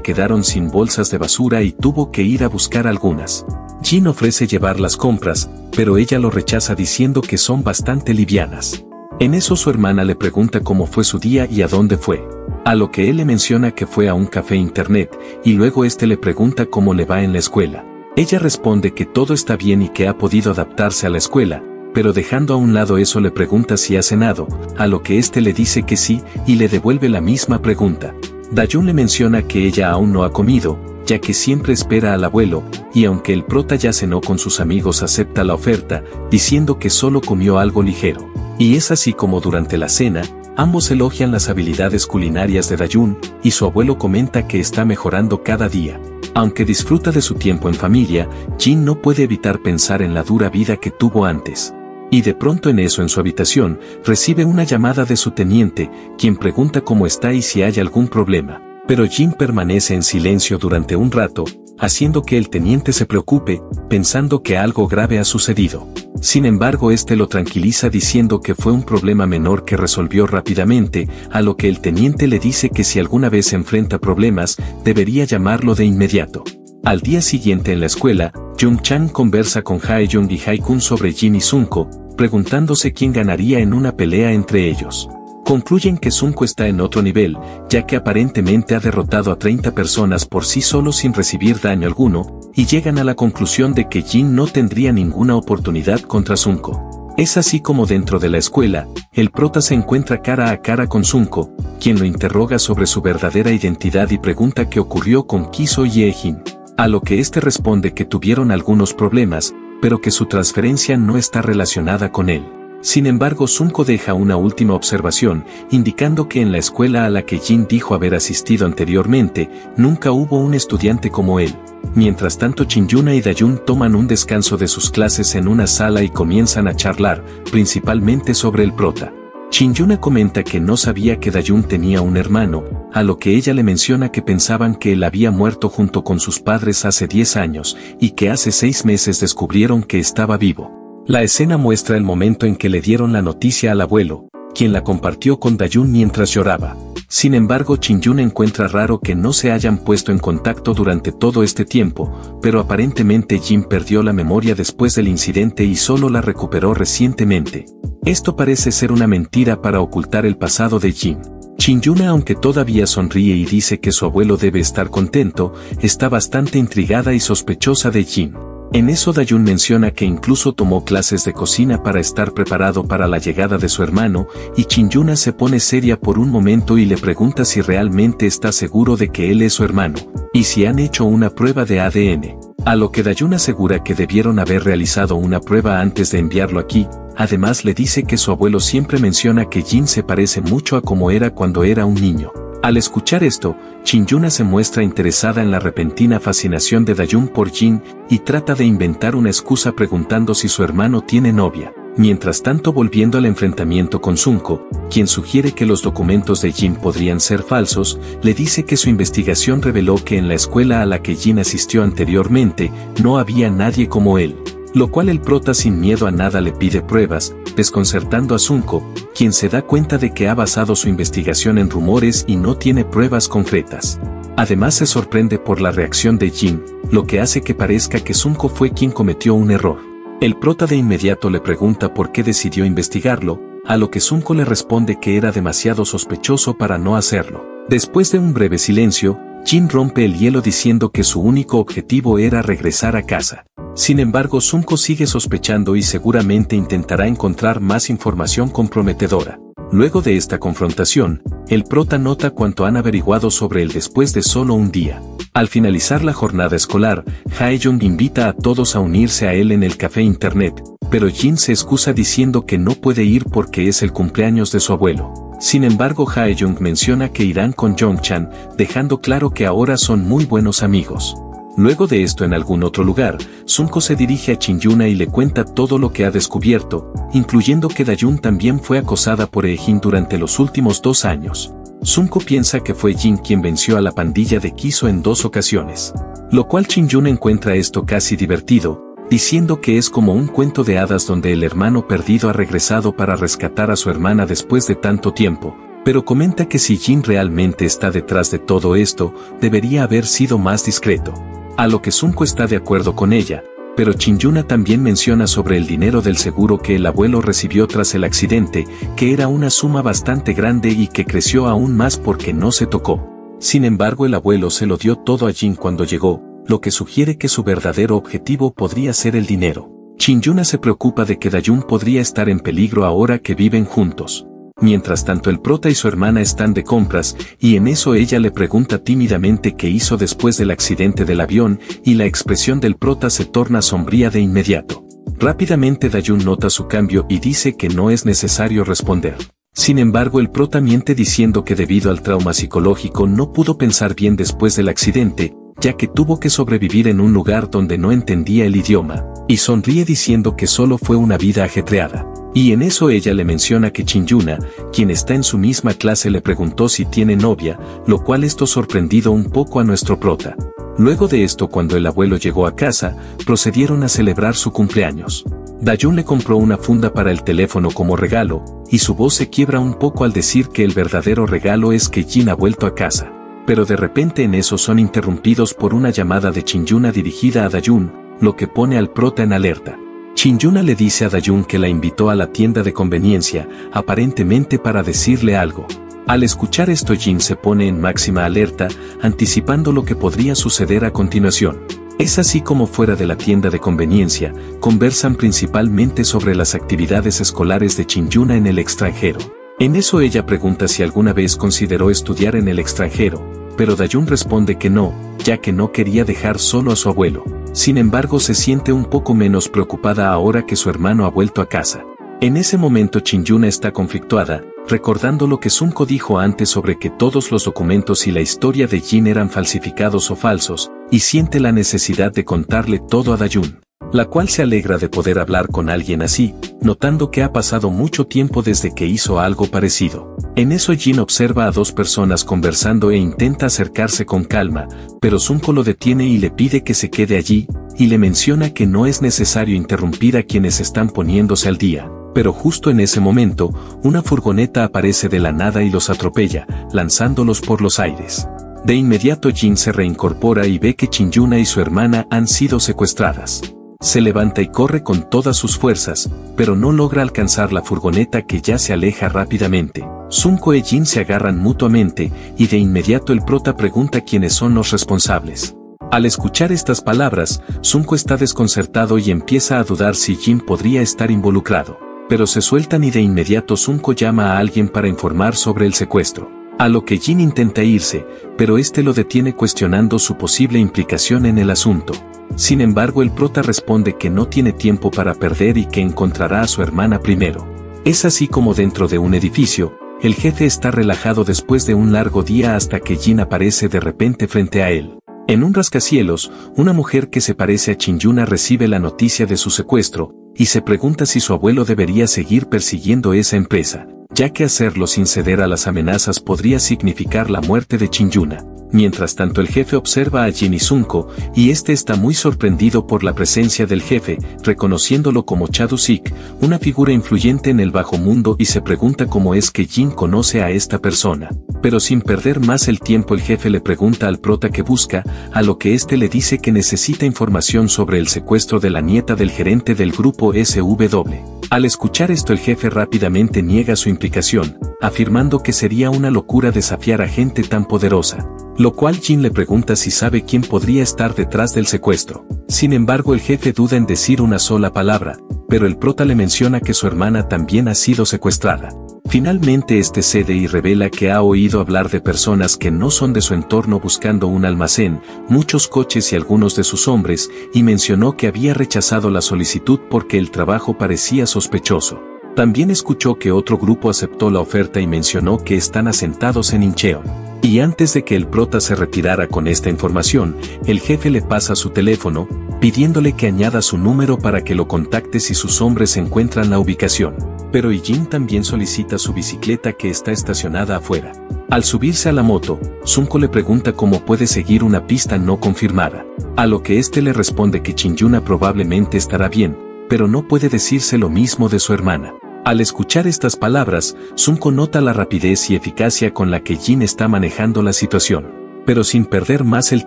A: quedaron sin bolsas de basura y tuvo que ir a buscar algunas. Jin ofrece llevar las compras, pero ella lo rechaza diciendo que son bastante livianas. En eso su hermana le pregunta cómo fue su día y a dónde fue. A lo que él le menciona que fue a un café internet, y luego le pregunta cómo le va en la escuela. Ella responde que todo está bien y que ha podido adaptarse a la escuela, pero dejando a un lado eso le pregunta si ha cenado, a lo que le dice que sí, y le devuelve la misma pregunta. Dayun le menciona que ella aún no ha comido, ya que siempre espera al abuelo, y aunque el prota ya cenó con sus amigos acepta la oferta, diciendo que solo comió algo ligero. Y es así como durante la cena, Ambos elogian las habilidades culinarias de Dayun, y su abuelo comenta que está mejorando cada día. Aunque disfruta de su tiempo en familia, Jin no puede evitar pensar en la dura vida que tuvo antes. Y de pronto en su habitación, recibe una llamada de su teniente, quien pregunta cómo está y si hay algún problema. Pero Jin permanece en silencio durante un rato, haciendo que el teniente se preocupe, pensando que algo grave ha sucedido. Sin embargo, este lo tranquiliza diciendo que fue un problema menor que resolvió rápidamente, a lo que el teniente le dice que si alguna vez enfrenta problemas, debería llamarlo de inmediato. Al día siguiente en la escuela, Jung-chan conversa con Hae-jung y Hae-kun sobre Jin y Sunko, preguntándose quién ganaría en una pelea entre ellos. Concluyen que Sunko está en otro nivel, ya que aparentemente ha derrotado a 30 personas por sí solo sin recibir daño alguno, y llegan a la conclusión de que Jin no tendría ninguna oportunidad contra Sunko. Es así como dentro de la escuela, el prota se encuentra cara a cara con Sunko, quien lo interroga sobre su verdadera identidad y pregunta qué ocurrió con Kiso y Ye-jin. A lo que este responde que tuvieron algunos problemas, pero que su transferencia no está relacionada con él. Sin embargo, Sunko deja una última observación, indicando que en la escuela a la que Jin dijo haber asistido anteriormente, nunca hubo un estudiante como él. Mientras tanto, Chin-yuna y Dayun toman un descanso de sus clases en una sala y comienzan a charlar, principalmente sobre el prota. Chin-yuna comenta que no sabía que Dayun tenía un hermano, a lo que ella le menciona que pensaban que él había muerto junto con sus padres hace 10 años, y que hace 6 meses descubrieron que estaba vivo. La escena muestra el momento en que le dieron la noticia al abuelo, quien la compartió con Dayun mientras lloraba. Sin embargo, Chin-yuna encuentra raro que no se hayan puesto en contacto durante todo este tiempo, pero aparentemente Jin perdió la memoria después del incidente y solo la recuperó recientemente. Esto parece ser una mentira para ocultar el pasado de Jin. Chin-yuna, aunque todavía sonríe y dice que su abuelo debe estar contento, está bastante intrigada y sospechosa de Jin. En eso Dayun menciona que incluso tomó clases de cocina para estar preparado para la llegada de su hermano, y Chin-yuna se pone seria por un momento y le pregunta si realmente está seguro de que él es su hermano, y si han hecho una prueba de ADN. A lo que Dayun asegura que debieron haber realizado una prueba antes de enviarlo aquí. Además le dice que su abuelo siempre menciona que Jin se parece mucho a como era cuando era un niño. Al escuchar esto, Chin-yuna se muestra interesada en la repentina fascinación de Dayun por Jin, y trata de inventar una excusa preguntando si su hermano tiene novia. Mientras tanto, volviendo al enfrentamiento con Sunko, quien sugiere que los documentos de Jin podrían ser falsos, le dice que su investigación reveló que en la escuela a la que Jin asistió anteriormente, no había nadie como él. Lo cual el prota sin miedo a nada le pide pruebas, desconcertando a Sunko, quien se da cuenta de que ha basado su investigación en rumores y no tiene pruebas concretas. Además se sorprende por la reacción de Jin, lo que hace que parezca que Sunko fue quien cometió un error. El prota de inmediato le pregunta por qué decidió investigarlo, a lo que Sunko le responde que era demasiado sospechoso para no hacerlo. Después de un breve silencio, Jin rompe el hielo diciendo que su único objetivo era regresar a casa. Sin embargo, Sunko sigue sospechando y seguramente intentará encontrar más información comprometedora. Luego de esta confrontación, el prota nota cuánto han averiguado sobre él después de solo un día. Al finalizar la jornada escolar, Hae-jung invita a todos a unirse a él en el café internet, pero Jin se excusa diciendo que no puede ir porque es el cumpleaños de su abuelo. Sin embargo, Hae-jung menciona que irán con Jong-chan, dejando claro que ahora son muy buenos amigos. Luego de esto, en algún otro lugar, Sunko se dirige a Chin-yuna y le cuenta todo lo que ha descubierto, incluyendo que Dayun también fue acosada por Ye-jin durante los últimos 2 años. Sunko piensa que fue Jin quien venció a la pandilla de Kiso en 2 ocasiones. Lo cual Chin-yuna encuentra esto casi divertido, diciendo que es como un cuento de hadas donde el hermano perdido ha regresado para rescatar a su hermana después de tanto tiempo, pero comenta que si Jin realmente está detrás de todo esto, debería haber sido más discreto. A lo que Sunko está de acuerdo con ella, pero Chin-yuna también menciona sobre el dinero del seguro que el abuelo recibió tras el accidente, que era una suma bastante grande y que creció aún más porque no se tocó. Sin embargo, el abuelo se lo dio todo a Jin cuando llegó, lo que sugiere que su verdadero objetivo podría ser el dinero. Chin-yuna se preocupa de que Dayun podría estar en peligro ahora que viven juntos. Mientras tanto, el prota y su hermana están de compras, y en eso ella le pregunta tímidamente qué hizo después del accidente del avión, y la expresión del prota se torna sombría de inmediato. Rápidamente Dayun nota su cambio y dice que no es necesario responder. Sin embargo, el prota miente diciendo que debido al trauma psicológico no pudo pensar bien después del accidente, ya que tuvo que sobrevivir en un lugar donde no entendía el idioma, y sonríe diciendo que solo fue una vida ajetreada. Y en eso ella le menciona que Shin-yuna, quien está en su misma clase, le preguntó si tiene novia, lo cual esto sorprendido un poco a nuestro prota. Luego de esto, cuando el abuelo llegó a casa, procedieron a celebrar su cumpleaños. Dayun le compró una funda para el teléfono como regalo, y su voz se quiebra un poco al decir que el verdadero regalo es que Jin ha vuelto a casa. Pero de repente en eso son interrumpidos por una llamada de Shin-yuna dirigida a Dayun, lo que pone al prota en alerta. Shin-yuna le dice a Dayun que la invitó a la tienda de conveniencia, aparentemente para decirle algo. Al escuchar esto, Jin se pone en máxima alerta, anticipando lo que podría suceder a continuación. Es así como fuera de la tienda de conveniencia, conversan principalmente sobre las actividades escolares de Shin-yuna en el extranjero. En eso ella pregunta si alguna vez consideró estudiar en el extranjero, pero Dayun responde que no, ya que no quería dejar solo a su abuelo. Sin embargo, se siente un poco menos preocupada ahora que su hermano ha vuelto a casa. En ese momento Shin-yuna está conflictuada, recordando lo que Sunko dijo antes sobre que todos los documentos y la historia de Jin eran falsificados o falsos, y siente la necesidad de contarle todo a Dayun, la cual se alegra de poder hablar con alguien así, notando que ha pasado mucho tiempo desde que hizo algo parecido. En eso Jin observa a dos personas conversando e intenta acercarse con calma, pero Sunko lo detiene y le pide que se quede allí, y le menciona que no es necesario interrumpir a quienes están poniéndose al día. Pero justo en ese momento, una furgoneta aparece de la nada y los atropella, lanzándolos por los aires. De inmediato Jin se reincorpora y ve que Shin-yuna y su hermana han sido secuestradas. Se levanta y corre con todas sus fuerzas, pero no logra alcanzar la furgoneta que ya se aleja rápidamente. Sunko y Jin se agarran mutuamente, y de inmediato el prota pregunta quiénes son los responsables. Al escuchar estas palabras, Sunko está desconcertado y empieza a dudar si Jin podría estar involucrado. Pero se sueltan y de inmediato Sunko llama a alguien para informar sobre el secuestro. A lo que Jin intenta irse, pero este lo detiene cuestionando su posible implicación en el asunto. Sin embargo, el prota responde que no tiene tiempo para perder y que encontrará a su hermana primero. Es así como dentro de un edificio, el jefe está relajado después de un largo día hasta que Jin aparece de repente frente a él. En un rascacielos, una mujer que se parece a Shin-yuna recibe la noticia de su secuestro, y se pregunta si su abuelo debería seguir persiguiendo esa empresa, ya que hacerlo sin ceder a las amenazas podría significar la muerte de Shin-yuna. Mientras tanto, el jefe observa a Jin y Sunko, y este está muy sorprendido por la presencia del jefe, reconociéndolo como Chadu-sik, una figura influyente en el bajo mundo, y se pregunta cómo es que Jin conoce a esta persona. Pero sin perder más el tiempo, el jefe le pregunta al prota qué busca, a lo que este le dice que necesita información sobre el secuestro de la nieta del gerente del grupo SW. Al escuchar esto, el jefe rápidamente niega su implicación, afirmando que sería una locura desafiar a gente tan poderosa. Lo cual Jin le pregunta si sabe quién podría estar detrás del secuestro. Sin embargo, el jefe duda en decir una sola palabra, pero el prota le menciona que su hermana también ha sido secuestrada. Finalmente este cede y revela que ha oído hablar de personas que no son de su entorno buscando un almacén, muchos coches y algunos de sus hombres, y mencionó que había rechazado la solicitud porque el trabajo parecía sospechoso. También escuchó que otro grupo aceptó la oferta y mencionó que están asentados en Incheon. Y antes de que el prota se retirara con esta información, el jefe le pasa su teléfono, pidiéndole que añada su número para que lo contacte si sus hombres encuentran la ubicación. Pero Jin también solicita su bicicleta que está estacionada afuera. Al subirse a la moto, Sunko le pregunta cómo puede seguir una pista no confirmada, a lo que este le responde que Shin-yuna probablemente estará bien, pero no puede decirse lo mismo de su hermana. Al escuchar estas palabras, Sunko nota la rapidez y eficacia con la que Jin está manejando la situación. Pero sin perder más el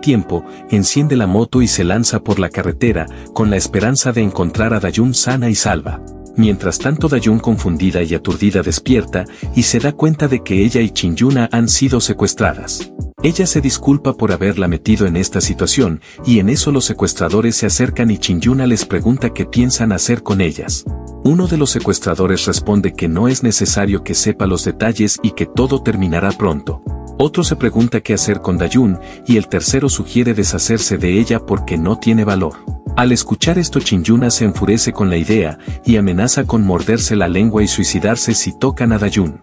A: tiempo, enciende la moto y se lanza por la carretera, con la esperanza de encontrar a Dayun sana y salva. Mientras tanto, Dayun, confundida y aturdida, despierta, y se da cuenta de que ella y Shin-yuna han sido secuestradas. Ella se disculpa por haberla metido en esta situación, y en eso los secuestradores se acercan y Shin-yuna les pregunta qué piensan hacer con ellas. Uno de los secuestradores responde que no es necesario que sepa los detalles y que todo terminará pronto. Otro se pregunta qué hacer con Dayun, y el tercero sugiere deshacerse de ella porque no tiene valor. Al escuchar esto, Chin-yuna se enfurece con la idea, y amenaza con morderse la lengua y suicidarse si tocan a Dayun.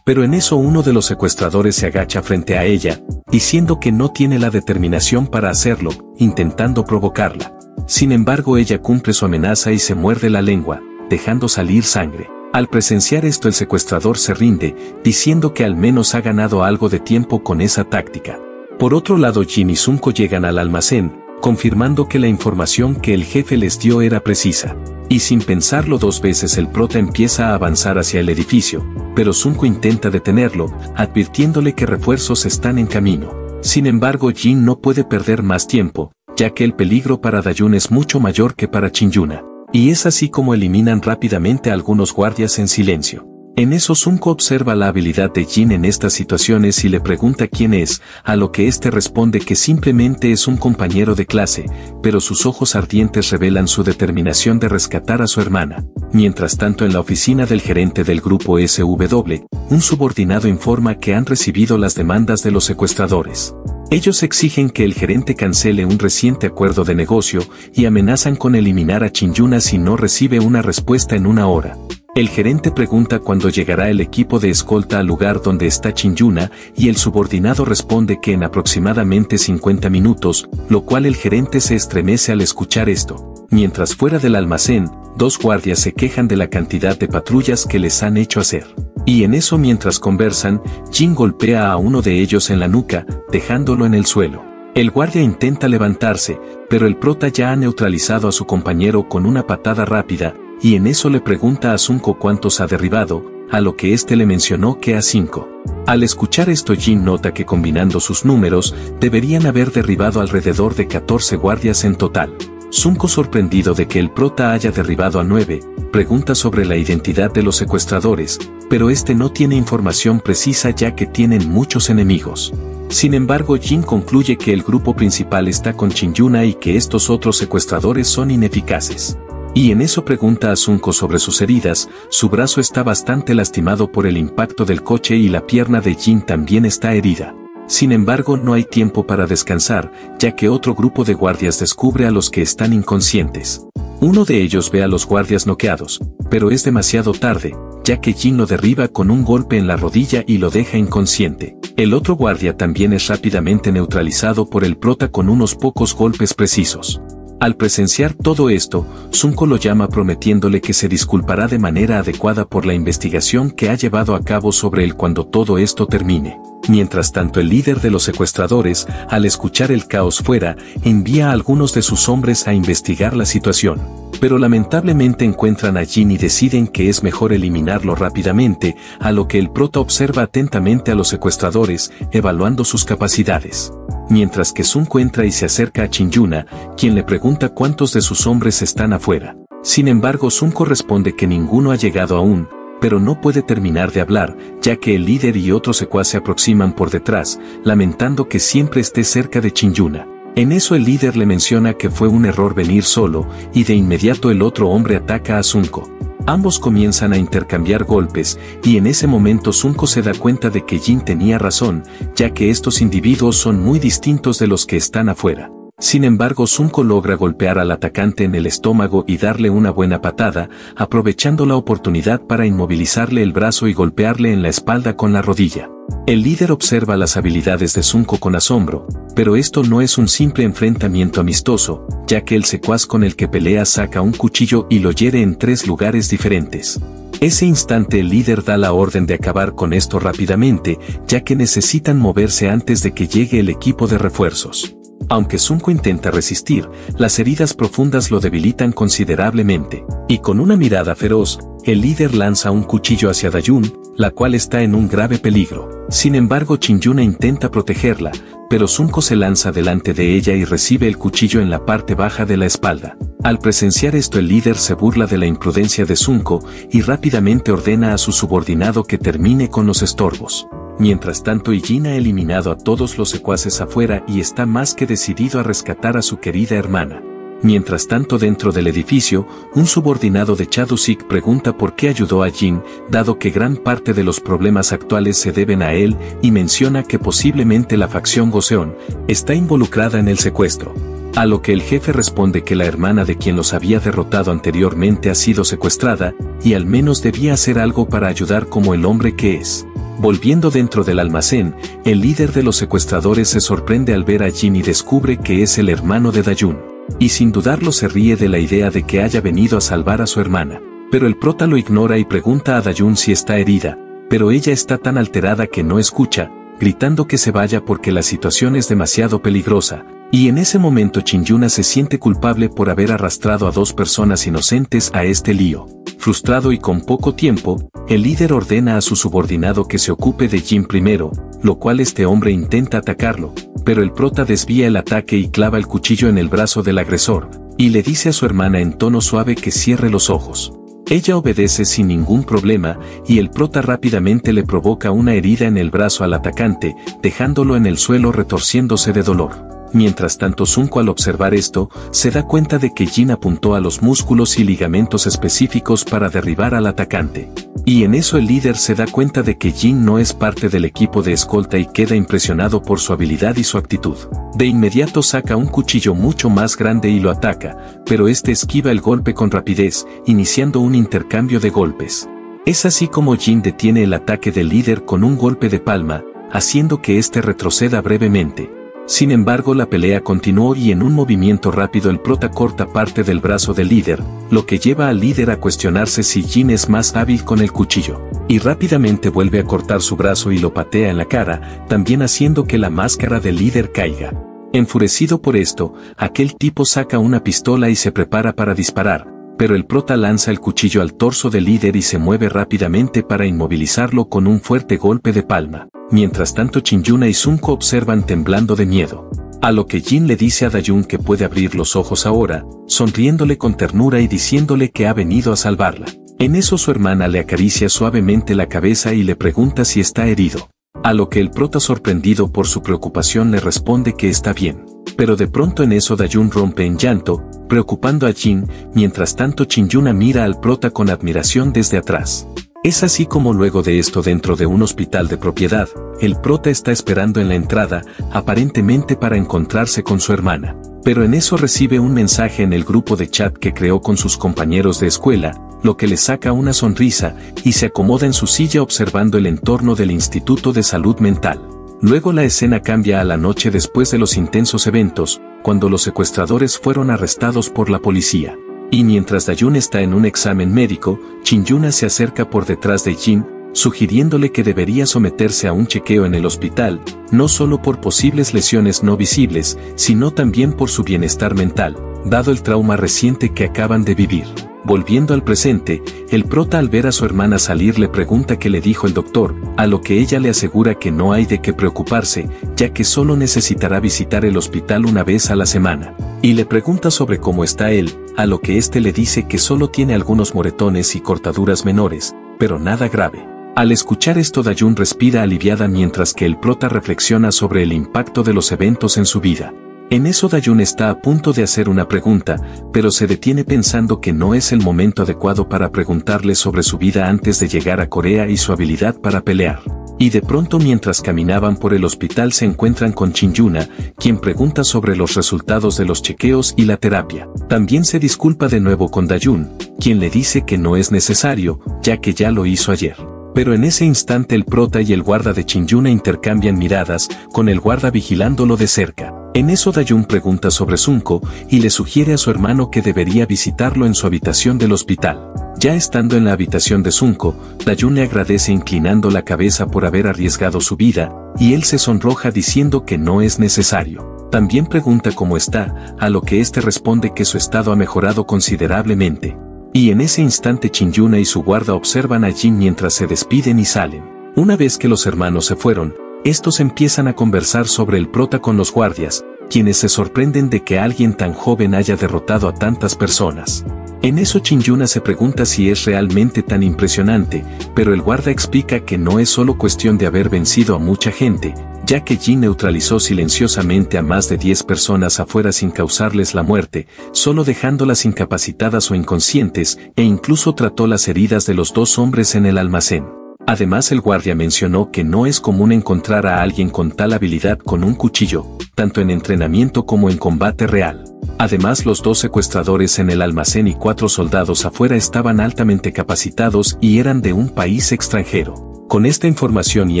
A: Pero en eso uno de los secuestradores se agacha frente a ella, diciendo que no tiene la determinación para hacerlo, intentando provocarla. Sin embargo, ella cumple su amenaza y se muerde la lengua, dejando salir sangre. Al presenciar esto, el secuestrador se rinde, diciendo que al menos ha ganado algo de tiempo con esa táctica. Por otro lado, Jin y Sunko llegan al almacén, confirmando que la información que el jefe les dio era precisa. Y sin pensarlo dos veces, el prota empieza a avanzar hacia el edificio, pero Sunko intenta detenerlo, advirtiéndole que refuerzos están en camino. Sin embargo, Jin no puede perder más tiempo, ya que el peligro para Dayun es mucho mayor que para Chin-yuna. Y es así como eliminan rápidamente a algunos guardias en silencio. En eso Sunko observa la habilidad de Jin en estas situaciones y le pregunta quién es, a lo que éste responde que simplemente es un compañero de clase, pero sus ojos ardientes revelan su determinación de rescatar a su hermana. Mientras tanto, en la oficina del gerente del grupo SW, un subordinado informa que han recibido las demandas de los secuestradores. Ellos exigen que el gerente cancele un reciente acuerdo de negocio y amenazan con eliminar a Chin-yuna si no recibe una respuesta en una hora. El gerente pregunta cuándo llegará el equipo de escolta al lugar donde está Chin-yuna y el subordinado responde que en aproximadamente 50 minutos, lo cual el gerente se estremece al escuchar esto. Mientras fuera del almacén, dos guardias se quejan de la cantidad de patrullas que les han hecho hacer. Y en eso, mientras conversan, Jin golpea a uno de ellos en la nuca, dejándolo en el suelo. El guardia intenta levantarse, pero el prota ya ha neutralizado a su compañero con una patada rápida, y en eso le pregunta a Sunko cuántos ha derribado, a lo que éste le mencionó que a 5. Al escuchar esto, Jin nota que combinando sus números, deberían haber derribado alrededor de 14 guardias en total. Sunko, sorprendido de que el prota haya derribado a 9, pregunta sobre la identidad de los secuestradores, pero este no tiene información precisa ya que tienen muchos enemigos. Sin embargo, Jin concluye que el grupo principal está con Chin-yuna y que estos otros secuestradores son ineficaces. Y en eso pregunta a Sunko sobre sus heridas, su brazo está bastante lastimado por el impacto del coche y la pierna de Jin también está herida. Sin embargo, no hay tiempo para descansar, ya que otro grupo de guardias descubre a los que están inconscientes. Uno de ellos ve a los guardias noqueados, pero es demasiado tarde, ya que Jin lo derriba con un golpe en la rodilla y lo deja inconsciente. El otro guardia también es rápidamente neutralizado por el prota con unos pocos golpes precisos. Al presenciar todo esto, Sunko lo llama prometiéndole que se disculpará de manera adecuada por la investigación que ha llevado a cabo sobre él cuando todo esto termine. Mientras tanto, el líder de los secuestradores, al escuchar el caos fuera, envía a algunos de sus hombres a investigar la situación. Pero lamentablemente encuentran a Jin y deciden que es mejor eliminarlo rápidamente, a lo que el prota observa atentamente a los secuestradores, evaluando sus capacidades. Mientras que Sunko entra y se acerca a Chin-yuna, quien le pregunta cuántos de sus hombres están afuera. Sin embargo, Sunko responde que ninguno ha llegado aún, pero no puede terminar de hablar, ya que el líder y otro secuaz se aproximan por detrás, lamentando que siempre esté cerca de Chin-yuna. En eso el líder le menciona que fue un error venir solo, y de inmediato el otro hombre ataca a Sunko. Ambos comienzan a intercambiar golpes, y en ese momento Sunko se da cuenta de que Jin tenía razón, ya que estos individuos son muy distintos de los que están afuera. Sin embargo, Sunko logra golpear al atacante en el estómago y darle una buena patada, aprovechando la oportunidad para inmovilizarle el brazo y golpearle en la espalda con la rodilla. El líder observa las habilidades de Sunko con asombro, pero esto no es un simple enfrentamiento amistoso, ya que el secuaz con el que pelea saca un cuchillo y lo hiere en 3 lugares diferentes. Ese instante el líder da la orden de acabar con esto rápidamente, ya que necesitan moverse antes de que llegue el equipo de refuerzos. Aunque Sunko intenta resistir, las heridas profundas lo debilitan considerablemente, y con una mirada feroz, el líder lanza un cuchillo hacia Dayun, la cual está en un grave peligro. Sin embargo, Chin-yuna intenta protegerla, pero Sunko se lanza delante de ella y recibe el cuchillo en la parte baja de la espalda. Al presenciar esto, el líder se burla de la imprudencia de Sunko y rápidamente ordena a su subordinado que termine con los estorbos. Mientras tanto, Jin ha eliminado a todos los secuaces afuera y está más que decidido a rescatar a su querida hermana. Mientras tanto dentro del edificio, un subordinado de Chadwick pregunta por qué ayudó a Jin, dado que gran parte de los problemas actuales se deben a él, y menciona que posiblemente la facción Goseon está involucrada en el secuestro. A lo que el jefe responde que la hermana de quien los había derrotado anteriormente ha sido secuestrada, y al menos debía hacer algo para ayudar como el hombre que es. Volviendo dentro del almacén, el líder de los secuestradores se sorprende al ver a Jin y descubre que es el hermano de Dayun. Y sin dudarlo se ríe de la idea de que haya venido a salvar a su hermana. Pero el prota lo ignora y pregunta a Dayun si está herida, pero ella está tan alterada que no escucha, gritando que se vaya porque la situación es demasiado peligrosa. Y en ese momento Chin-Yuna se siente culpable por haber arrastrado a dos personas inocentes a este lío. Frustrado y con poco tiempo, el líder ordena a su subordinado que se ocupe de Jin primero, lo cual este hombre intenta atacarlo, pero el prota desvía el ataque y clava el cuchillo en el brazo del agresor, y le dice a su hermana en tono suave que cierre los ojos. Ella obedece sin ningún problema, y el prota rápidamente le provoca una herida en el brazo al atacante, dejándolo en el suelo retorciéndose de dolor. Mientras tanto Sunko al observar esto, se da cuenta de que Jin apuntó a los músculos y ligamentos específicos para derribar al atacante. Y en eso el líder se da cuenta de que Jin no es parte del equipo de escolta y queda impresionado por su habilidad y su actitud. De inmediato saca un cuchillo mucho más grande y lo ataca, pero este esquiva el golpe con rapidez, iniciando un intercambio de golpes. Es así como Jin detiene el ataque del líder con un golpe de palma, haciendo que este retroceda brevemente. Sin embargo la pelea continuó y en un movimiento rápido el prota corta parte del brazo del líder, lo que lleva al líder a cuestionarse si Jin es más hábil con el cuchillo. Y rápidamente vuelve a cortar su brazo y lo patea en la cara, también haciendo que la máscara del líder caiga. Enfurecido por esto, aquel tipo saca una pistola y se prepara para disparar, pero el prota lanza el cuchillo al torso del líder y se mueve rápidamente para inmovilizarlo con un fuerte golpe de palma. Mientras tanto Chin-Yuna y Sunko observan temblando de miedo. A lo que Jin le dice a Dayun que puede abrir los ojos ahora, sonriéndole con ternura y diciéndole que ha venido a salvarla. En eso su hermana le acaricia suavemente la cabeza y le pregunta si está herido. A lo que el prota sorprendido por su preocupación le responde que está bien. Pero de pronto en eso Dayun rompe en llanto, preocupando a Jin, mientras tanto Chin-Yuna mira al prota con admiración desde atrás. Es así como luego de esto dentro de un hospital de propiedad, el prota está esperando en la entrada, aparentemente para encontrarse con su hermana. Pero en eso recibe un mensaje en el grupo de chat que creó con sus compañeros de escuela, lo que le saca una sonrisa, y se acomoda en su silla observando el entorno del Instituto de Salud Mental. Luego la escena cambia a la noche después de los intensos eventos, cuando los secuestradores fueron arrestados por la policía. Y mientras Dayun está en un examen médico, Chin-Yuna se acerca por detrás de Jin, sugiriéndole que debería someterse a un chequeo en el hospital, no solo por posibles lesiones no visibles, sino también por su bienestar mental, dado el trauma reciente que acaban de vivir. Volviendo al presente, el prota al ver a su hermana salir le pregunta qué le dijo el doctor, a lo que ella le asegura que no hay de qué preocuparse, ya que solo necesitará visitar el hospital una vez a la semana. Y le pregunta sobre cómo está él, a lo que este le dice que solo tiene algunos moretones y cortaduras menores, pero nada grave. Al escuchar esto Dayun respira aliviada mientras que el prota reflexiona sobre el impacto de los eventos en su vida. En eso Dayun está a punto de hacer una pregunta, pero se detiene pensando que no es el momento adecuado para preguntarle sobre su vida antes de llegar a Corea y su habilidad para pelear. Y de pronto mientras caminaban por el hospital se encuentran con Chin-Yuna, quien pregunta sobre los resultados de los chequeos y la terapia. También se disculpa de nuevo con Dayun, quien le dice que no es necesario, ya que ya lo hizo ayer. Pero en ese instante el prota y el guarda de Chin-Yuna intercambian miradas, con el guarda vigilándolo de cerca. En eso Dayun pregunta sobre Sunko, y le sugiere a su hermano que debería visitarlo en su habitación del hospital. Ya estando en la habitación de Sunko, Dayun le agradece inclinando la cabeza por haber arriesgado su vida, y él se sonroja diciendo que no es necesario. También pregunta cómo está, a lo que este responde que su estado ha mejorado considerablemente. Y en ese instante Chin-Yuna y su guarda observan a Jin mientras se despiden y salen. Una vez que los hermanos se fueron, estos empiezan a conversar sobre el prota con los guardias, quienes se sorprenden de que alguien tan joven haya derrotado a tantas personas. En eso Chin-Yuna se pregunta si es realmente tan impresionante, pero el guarda explica que no es solo cuestión de haber vencido a mucha gente, ya que Jin neutralizó silenciosamente a más de 10 personas afuera sin causarles la muerte, solo dejándolas incapacitadas o inconscientes, e incluso trató las heridas de los 2 hombres en el almacén. Además, el guardia mencionó que no es común encontrar a alguien con tal habilidad con un cuchillo, tanto en entrenamiento como en combate real. Además, los 2 secuestradores en el almacén y 4 soldados afuera estaban altamente capacitados y eran de un país extranjero. Con esta información y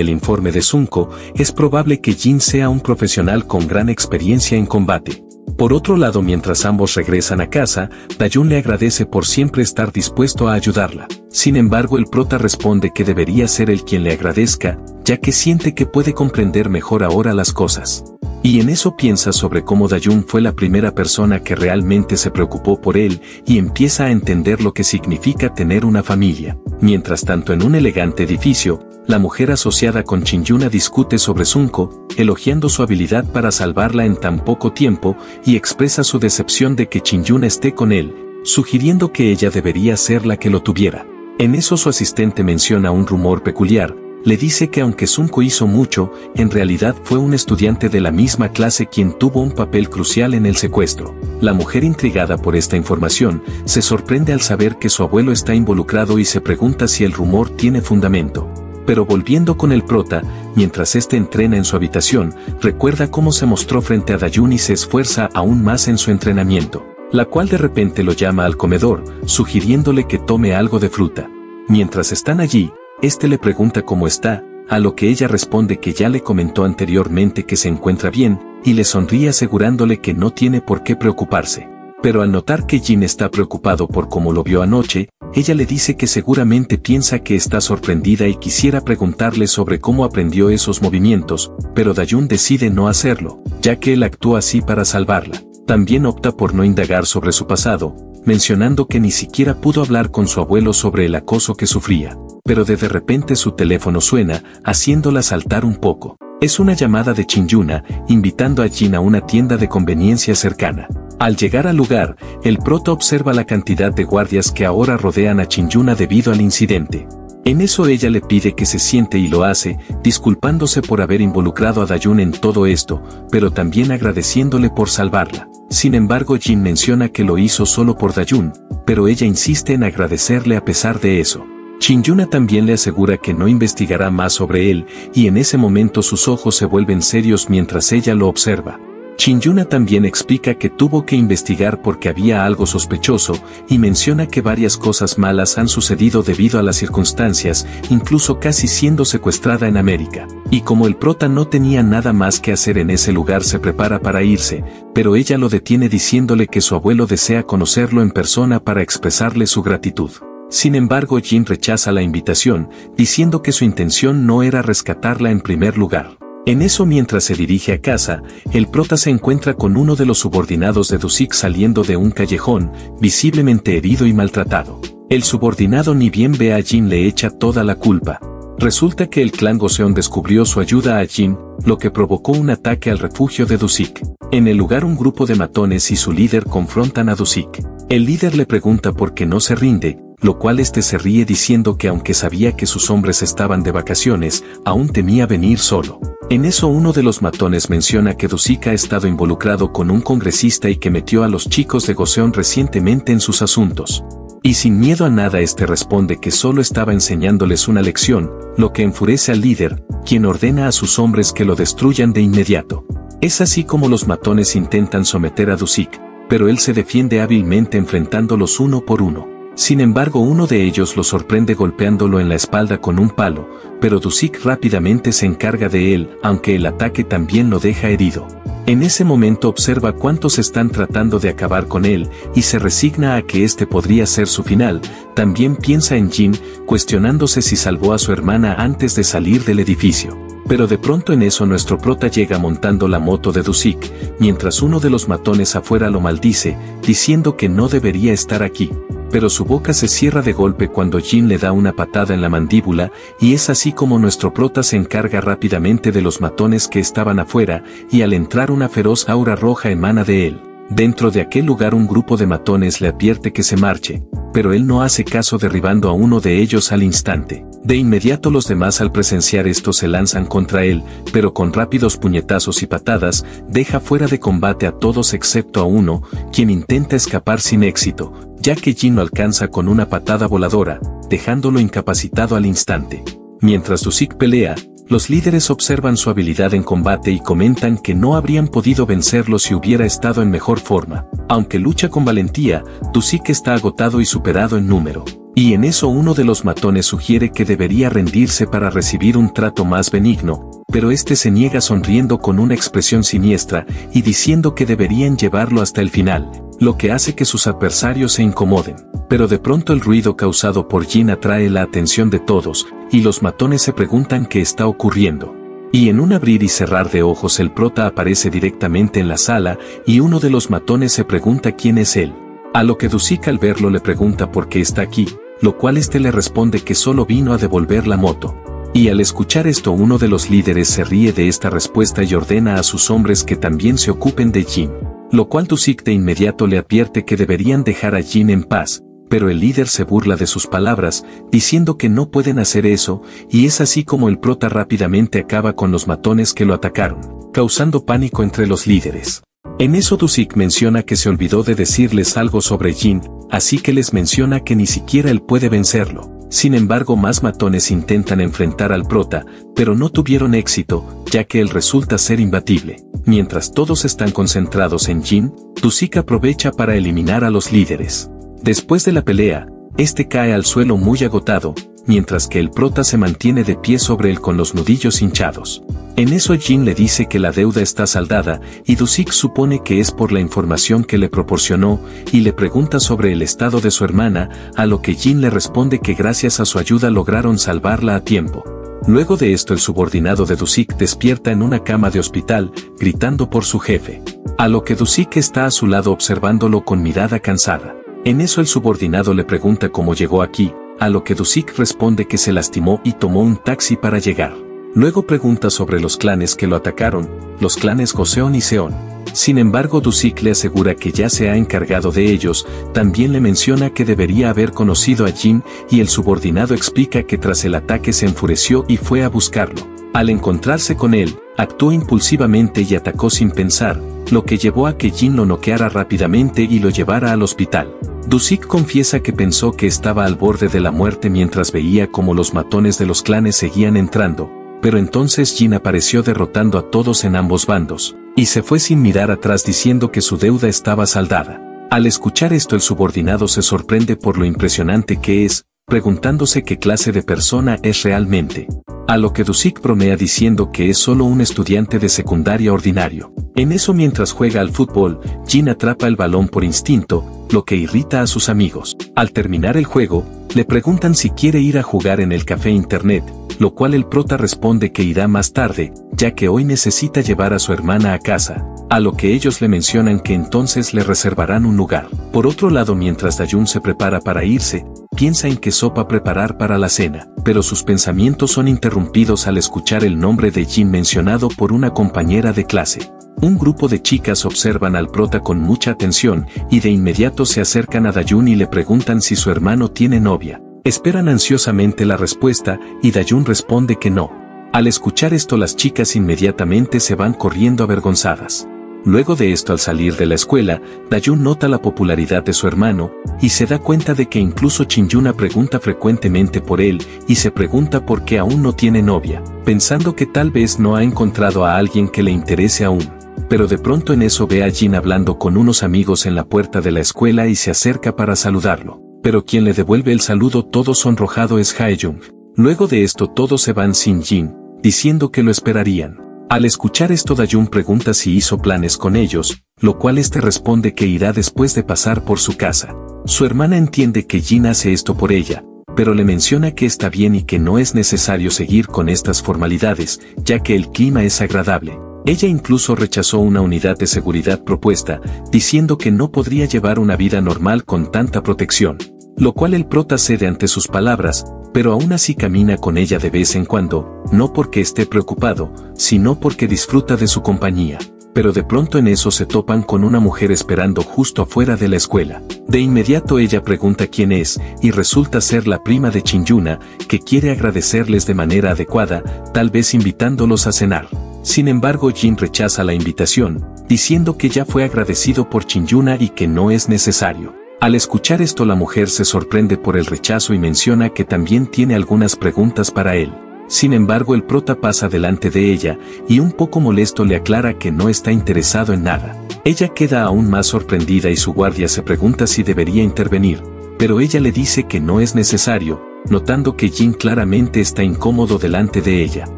A: el informe de Sunko, es probable que Jin sea un profesional con gran experiencia en combate. Por otro lado, mientras ambos regresan a casa, Dayun le agradece por siempre estar dispuesto a ayudarla. Sin embargo, el prota responde que debería ser él quien le agradezca, ya que siente que puede comprender mejor ahora las cosas. Y en eso piensa sobre cómo Dayun fue la primera persona que realmente se preocupó por él y empieza a entender lo que significa tener una familia. Mientras tanto, en un elegante edificio, la mujer asociada con Shin-yuna discute sobre Sunko, elogiando su habilidad para salvarla en tan poco tiempo, y expresa su decepción de que Shin-yuna esté con él, sugiriendo que ella debería ser la que lo tuviera. En eso su asistente menciona un rumor peculiar. Le dice que aunque Sunko hizo mucho, en realidad fue un estudiante de la misma clase quien tuvo un papel crucial en el secuestro. La mujer, intrigada por esta información, se sorprende al saber que su abuelo está involucrado y se pregunta si el rumor tiene fundamento. Pero volviendo con el prota, mientras este entrena en su habitación, recuerda cómo se mostró frente a Dayun y se esfuerza aún más en su entrenamiento, la cual de repente lo llama al comedor, sugiriéndole que tome algo de fruta. Mientras están allí, este le pregunta cómo está, a lo que ella responde que ya le comentó anteriormente que se encuentra bien, y le sonríe asegurándole que no tiene por qué preocuparse. Pero al notar que Jin está preocupado por cómo lo vio anoche, ella le dice que seguramente piensa que está sorprendida y quisiera preguntarle sobre cómo aprendió esos movimientos, pero Dayun decide no hacerlo, ya que él actúa así para salvarla. También opta por no indagar sobre su pasado, mencionando que ni siquiera pudo hablar con su abuelo sobre el acoso que sufría. Pero de repente su teléfono suena, haciéndola saltar un poco. Es una llamada de Shin-yuna, invitando a Jin a una tienda de conveniencia cercana. Al llegar al lugar, el prota observa la cantidad de guardias que ahora rodean a Shin-yuna debido al incidente. En eso ella le pide que se siente y lo hace, disculpándose por haber involucrado a Dayun en todo esto, pero también agradeciéndole por salvarla. Sin embargo, Jin menciona que lo hizo solo por Dayun, pero ella insiste en agradecerle a pesar de eso. Shin-yuna también le asegura que no investigará más sobre él, y en ese momento sus ojos se vuelven serios mientras ella lo observa. Shin-yuna también explica que tuvo que investigar porque había algo sospechoso, y menciona que varias cosas malas han sucedido debido a las circunstancias, incluso casi siendo secuestrada en América. Y como el prota no tenía nada más que hacer en ese lugar, se prepara para irse, pero ella lo detiene diciéndole que su abuelo desea conocerlo en persona para expresarle su gratitud. Sin embargo, Jin rechaza la invitación, diciendo que su intención no era rescatarla en primer lugar. En eso, mientras se dirige a casa, el prota se encuentra con uno de los subordinados de Dusik saliendo de un callejón, visiblemente herido y maltratado. El subordinado ni bien ve a Jin le echa toda la culpa. Resulta que el clan Goseon descubrió su ayuda a Jin, lo que provocó un ataque al refugio de Dusik. En el lugar, un grupo de matones y su líder confrontan a Dusik. El líder le pregunta por qué no se rinde, lo cual este se ríe diciendo que aunque sabía que sus hombres estaban de vacaciones, aún temía venir solo. En eso, uno de los matones menciona que Dusik ha estado involucrado con un congresista y que metió a los chicos de Goseon recientemente en sus asuntos. Y sin miedo a nada, este responde que solo estaba enseñándoles una lección, lo que enfurece al líder, quien ordena a sus hombres que lo destruyan de inmediato. Es así como los matones intentan someter a Dusik, pero él se defiende hábilmente enfrentándolos uno por uno. Sin embargo, uno de ellos lo sorprende golpeándolo en la espalda con un palo, pero Dusik rápidamente se encarga de él, aunque el ataque también lo deja herido. En ese momento observa cuántos están tratando de acabar con él, y se resigna a que este podría ser su final. También piensa en Jin, cuestionándose si salvó a su hermana antes de salir del edificio. Pero de pronto en eso nuestro prota llega montando la moto de Dusik, mientras uno de los matones afuera lo maldice, diciendo que no debería estar aquí. Pero su boca se cierra de golpe cuando Jin le da una patada en la mandíbula, y es así como nuestro prota se encarga rápidamente de los matones que estaban afuera, y al entrar una feroz aura roja emana de él. Dentro de aquel lugar, un grupo de matones le advierte que se marche, pero él no hace caso derribando a uno de ellos al instante. De inmediato los demás al presenciar esto se lanzan contra él, pero con rápidos puñetazos y patadas, deja fuera de combate a todos excepto a uno, quien intenta escapar sin éxito, ya que Jin lo alcanza con una patada voladora, dejándolo incapacitado al instante. Mientras Dusik pelea, los líderes observan su habilidad en combate y comentan que no habrían podido vencerlo si hubiera estado en mejor forma. Aunque lucha con valentía, Dusik está agotado y superado en número. Y en eso uno de los matones sugiere que debería rendirse para recibir un trato más benigno, pero este se niega sonriendo con una expresión siniestra y diciendo que deberían llevarlo hasta el final, lo que hace que sus adversarios se incomoden. Pero de pronto el ruido causado por Jin atrae la atención de todos, y los matones se preguntan qué está ocurriendo. Y en un abrir y cerrar de ojos el prota aparece directamente en la sala, y uno de los matones se pregunta quién es él. A lo que Dusik al verlo le pregunta por qué está aquí, lo cual este le responde que solo vino a devolver la moto. Y al escuchar esto uno de los líderes se ríe de esta respuesta y ordena a sus hombres que también se ocupen de Jin. Lo cual Dusik de inmediato le advierte que deberían dejar a Jin en paz, pero el líder se burla de sus palabras, diciendo que no pueden hacer eso, y es así como el prota rápidamente acaba con los matones que lo atacaron, causando pánico entre los líderes. En eso Dusik menciona que se olvidó de decirles algo sobre Jin, así que les menciona que ni siquiera él puede vencerlo. Sin embargo, más matones intentan enfrentar al prota, pero no tuvieron éxito, ya que él resulta ser imbatible. Mientras todos están concentrados en Jin, Dusik aprovecha para eliminar a los líderes. Después de la pelea, este cae al suelo muy agotado, mientras que el prota se mantiene de pie sobre él con los nudillos hinchados. En eso Jin le dice que la deuda está saldada, y Dusik supone que es por la información que le proporcionó, y le pregunta sobre el estado de su hermana, a lo que Jin le responde que gracias a su ayuda lograron salvarla a tiempo. Luego de esto el subordinado de Dusik despierta en una cama de hospital, gritando por su jefe. A lo que Dusik está a su lado observándolo con mirada cansada. En eso el subordinado le pregunta cómo llegó aquí, a lo que Dusik responde que se lastimó y tomó un taxi para llegar. Luego pregunta sobre los clanes que lo atacaron, los clanes Joseon y Seon. Sin embargo, Dusik le asegura que ya se ha encargado de ellos, también le menciona que debería haber conocido a Jin, y el subordinado explica que tras el ataque se enfureció y fue a buscarlo. Al encontrarse con él, actuó impulsivamente y atacó sin pensar, lo que llevó a que Jin lo noqueara rápidamente y lo llevara al hospital. Dusik confiesa que pensó que estaba al borde de la muerte mientras veía cómo los matones de los clanes seguían entrando, pero entonces Jin apareció derrotando a todos en ambos bandos, y se fue sin mirar atrás diciendo que su deuda estaba saldada. Al escuchar esto el subordinado se sorprende por lo impresionante que es, preguntándose qué clase de persona es realmente. A lo que Dusik bromea diciendo que es solo un estudiante de secundaria ordinario. En eso mientras juega al fútbol, Jin atrapa el balón por instinto, lo que irrita a sus amigos. Al terminar el juego, le preguntan si quiere ir a jugar en el café internet, lo cual el prota responde que irá más tarde, ya que hoy necesita llevar a su hermana a casa, a lo que ellos le mencionan que entonces le reservarán un lugar. Por otro lado, mientras Dayun se prepara para irse, piensa en qué sopa preparar para la cena, pero sus pensamientos son interrumpidos al escuchar el nombre de Jin mencionado por una compañera de clase. Un grupo de chicas observan al prota con mucha atención, y de inmediato se acercan a Dayun y le preguntan si su hermano tiene novia. Esperan ansiosamente la respuesta, y Dayun responde que no. Al escuchar esto las chicas inmediatamente se van corriendo avergonzadas. Luego de esto al salir de la escuela, Dayun nota la popularidad de su hermano, y se da cuenta de que incluso Chin-yuna pregunta frecuentemente por él, y se pregunta por qué aún no tiene novia, pensando que tal vez no ha encontrado a alguien que le interese aún. Pero de pronto en eso ve a Jin hablando con unos amigos en la puerta de la escuela y se acerca para saludarlo. Pero quien le devuelve el saludo todo sonrojado es Hae-jung. Luego de esto todos se van sin Jin, diciendo que lo esperarían. Al escuchar esto Dayun pregunta si hizo planes con ellos, lo cual este responde que irá después de pasar por su casa. Su hermana entiende que Jin hace esto por ella, pero le menciona que está bien y que no es necesario seguir con estas formalidades, ya que el clima es agradable. Ella incluso rechazó una unidad de seguridad propuesta, diciendo que no podría llevar una vida normal con tanta protección. Lo cual el prota cede ante sus palabras, pero aún así camina con ella de vez en cuando, no porque esté preocupado, sino porque disfruta de su compañía. pero de pronto en eso se topan con una mujer esperando justo afuera de la escuela. De inmediato ella pregunta quién es, y resulta ser la prima de Shin-yuna, que quiere agradecerles de manera adecuada, tal vez invitándolos a cenar. Sin embargo, Jin rechaza la invitación, diciendo que ya fue agradecido por Shin-yuna y que no es necesario. Al escuchar esto, la mujer se sorprende por el rechazo y menciona que también tiene algunas preguntas para él. Sin embargo, el prota pasa delante de ella, y un poco molesto le aclara que no está interesado en nada. Ella queda aún más sorprendida y su guardia se pregunta si debería intervenir, pero ella le dice que no es necesario, notando que Jin claramente está incómodo delante de ella.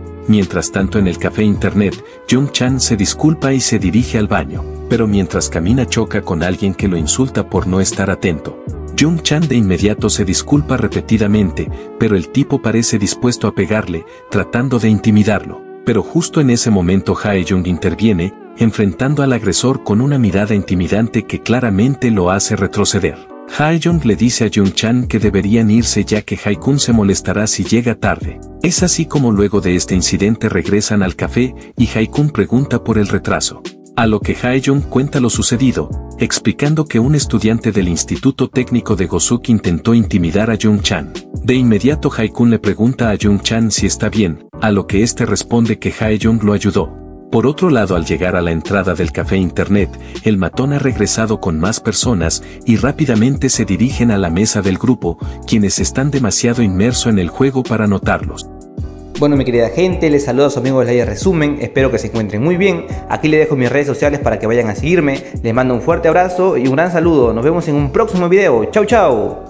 A: Mientras tanto, en el café internet, Jung-chan se disculpa y se dirige al baño, pero mientras camina choca con alguien que lo insulta por no estar atento. Jung-chan de inmediato se disculpa repetidamente, pero el tipo parece dispuesto a pegarle, tratando de intimidarlo. Pero justo en ese momento Hae-jung interviene, enfrentando al agresor con una mirada intimidante que claramente lo hace retroceder. Hae-jung le dice a Jung-chan que deberían irse ya que Hae-kun se molestará si llega tarde. Es así como luego de este incidente regresan al café y Hae-kun pregunta por el retraso. A lo que Hae-jung cuenta lo sucedido, explicando que un estudiante del Instituto Técnico de Gosuk intentó intimidar a Jung-chan. De inmediato Hae-kun le pregunta a Jung-chan si está bien, a lo que este responde que Hae-jung lo ayudó. Por otro lado, al llegar a la entrada del café internet, el matón ha regresado con más personas y rápidamente se dirigen a la mesa del grupo, quienes están demasiado inmersos en el juego para notarlos.
B: Bueno, mi querida gente, les saludo a sus amigos de Layers Resumen, espero que se encuentren muy bien. Aquí les dejo mis redes sociales para que vayan a seguirme, les mando un fuerte abrazo y un gran saludo. Nos vemos en un próximo video. Chau chau.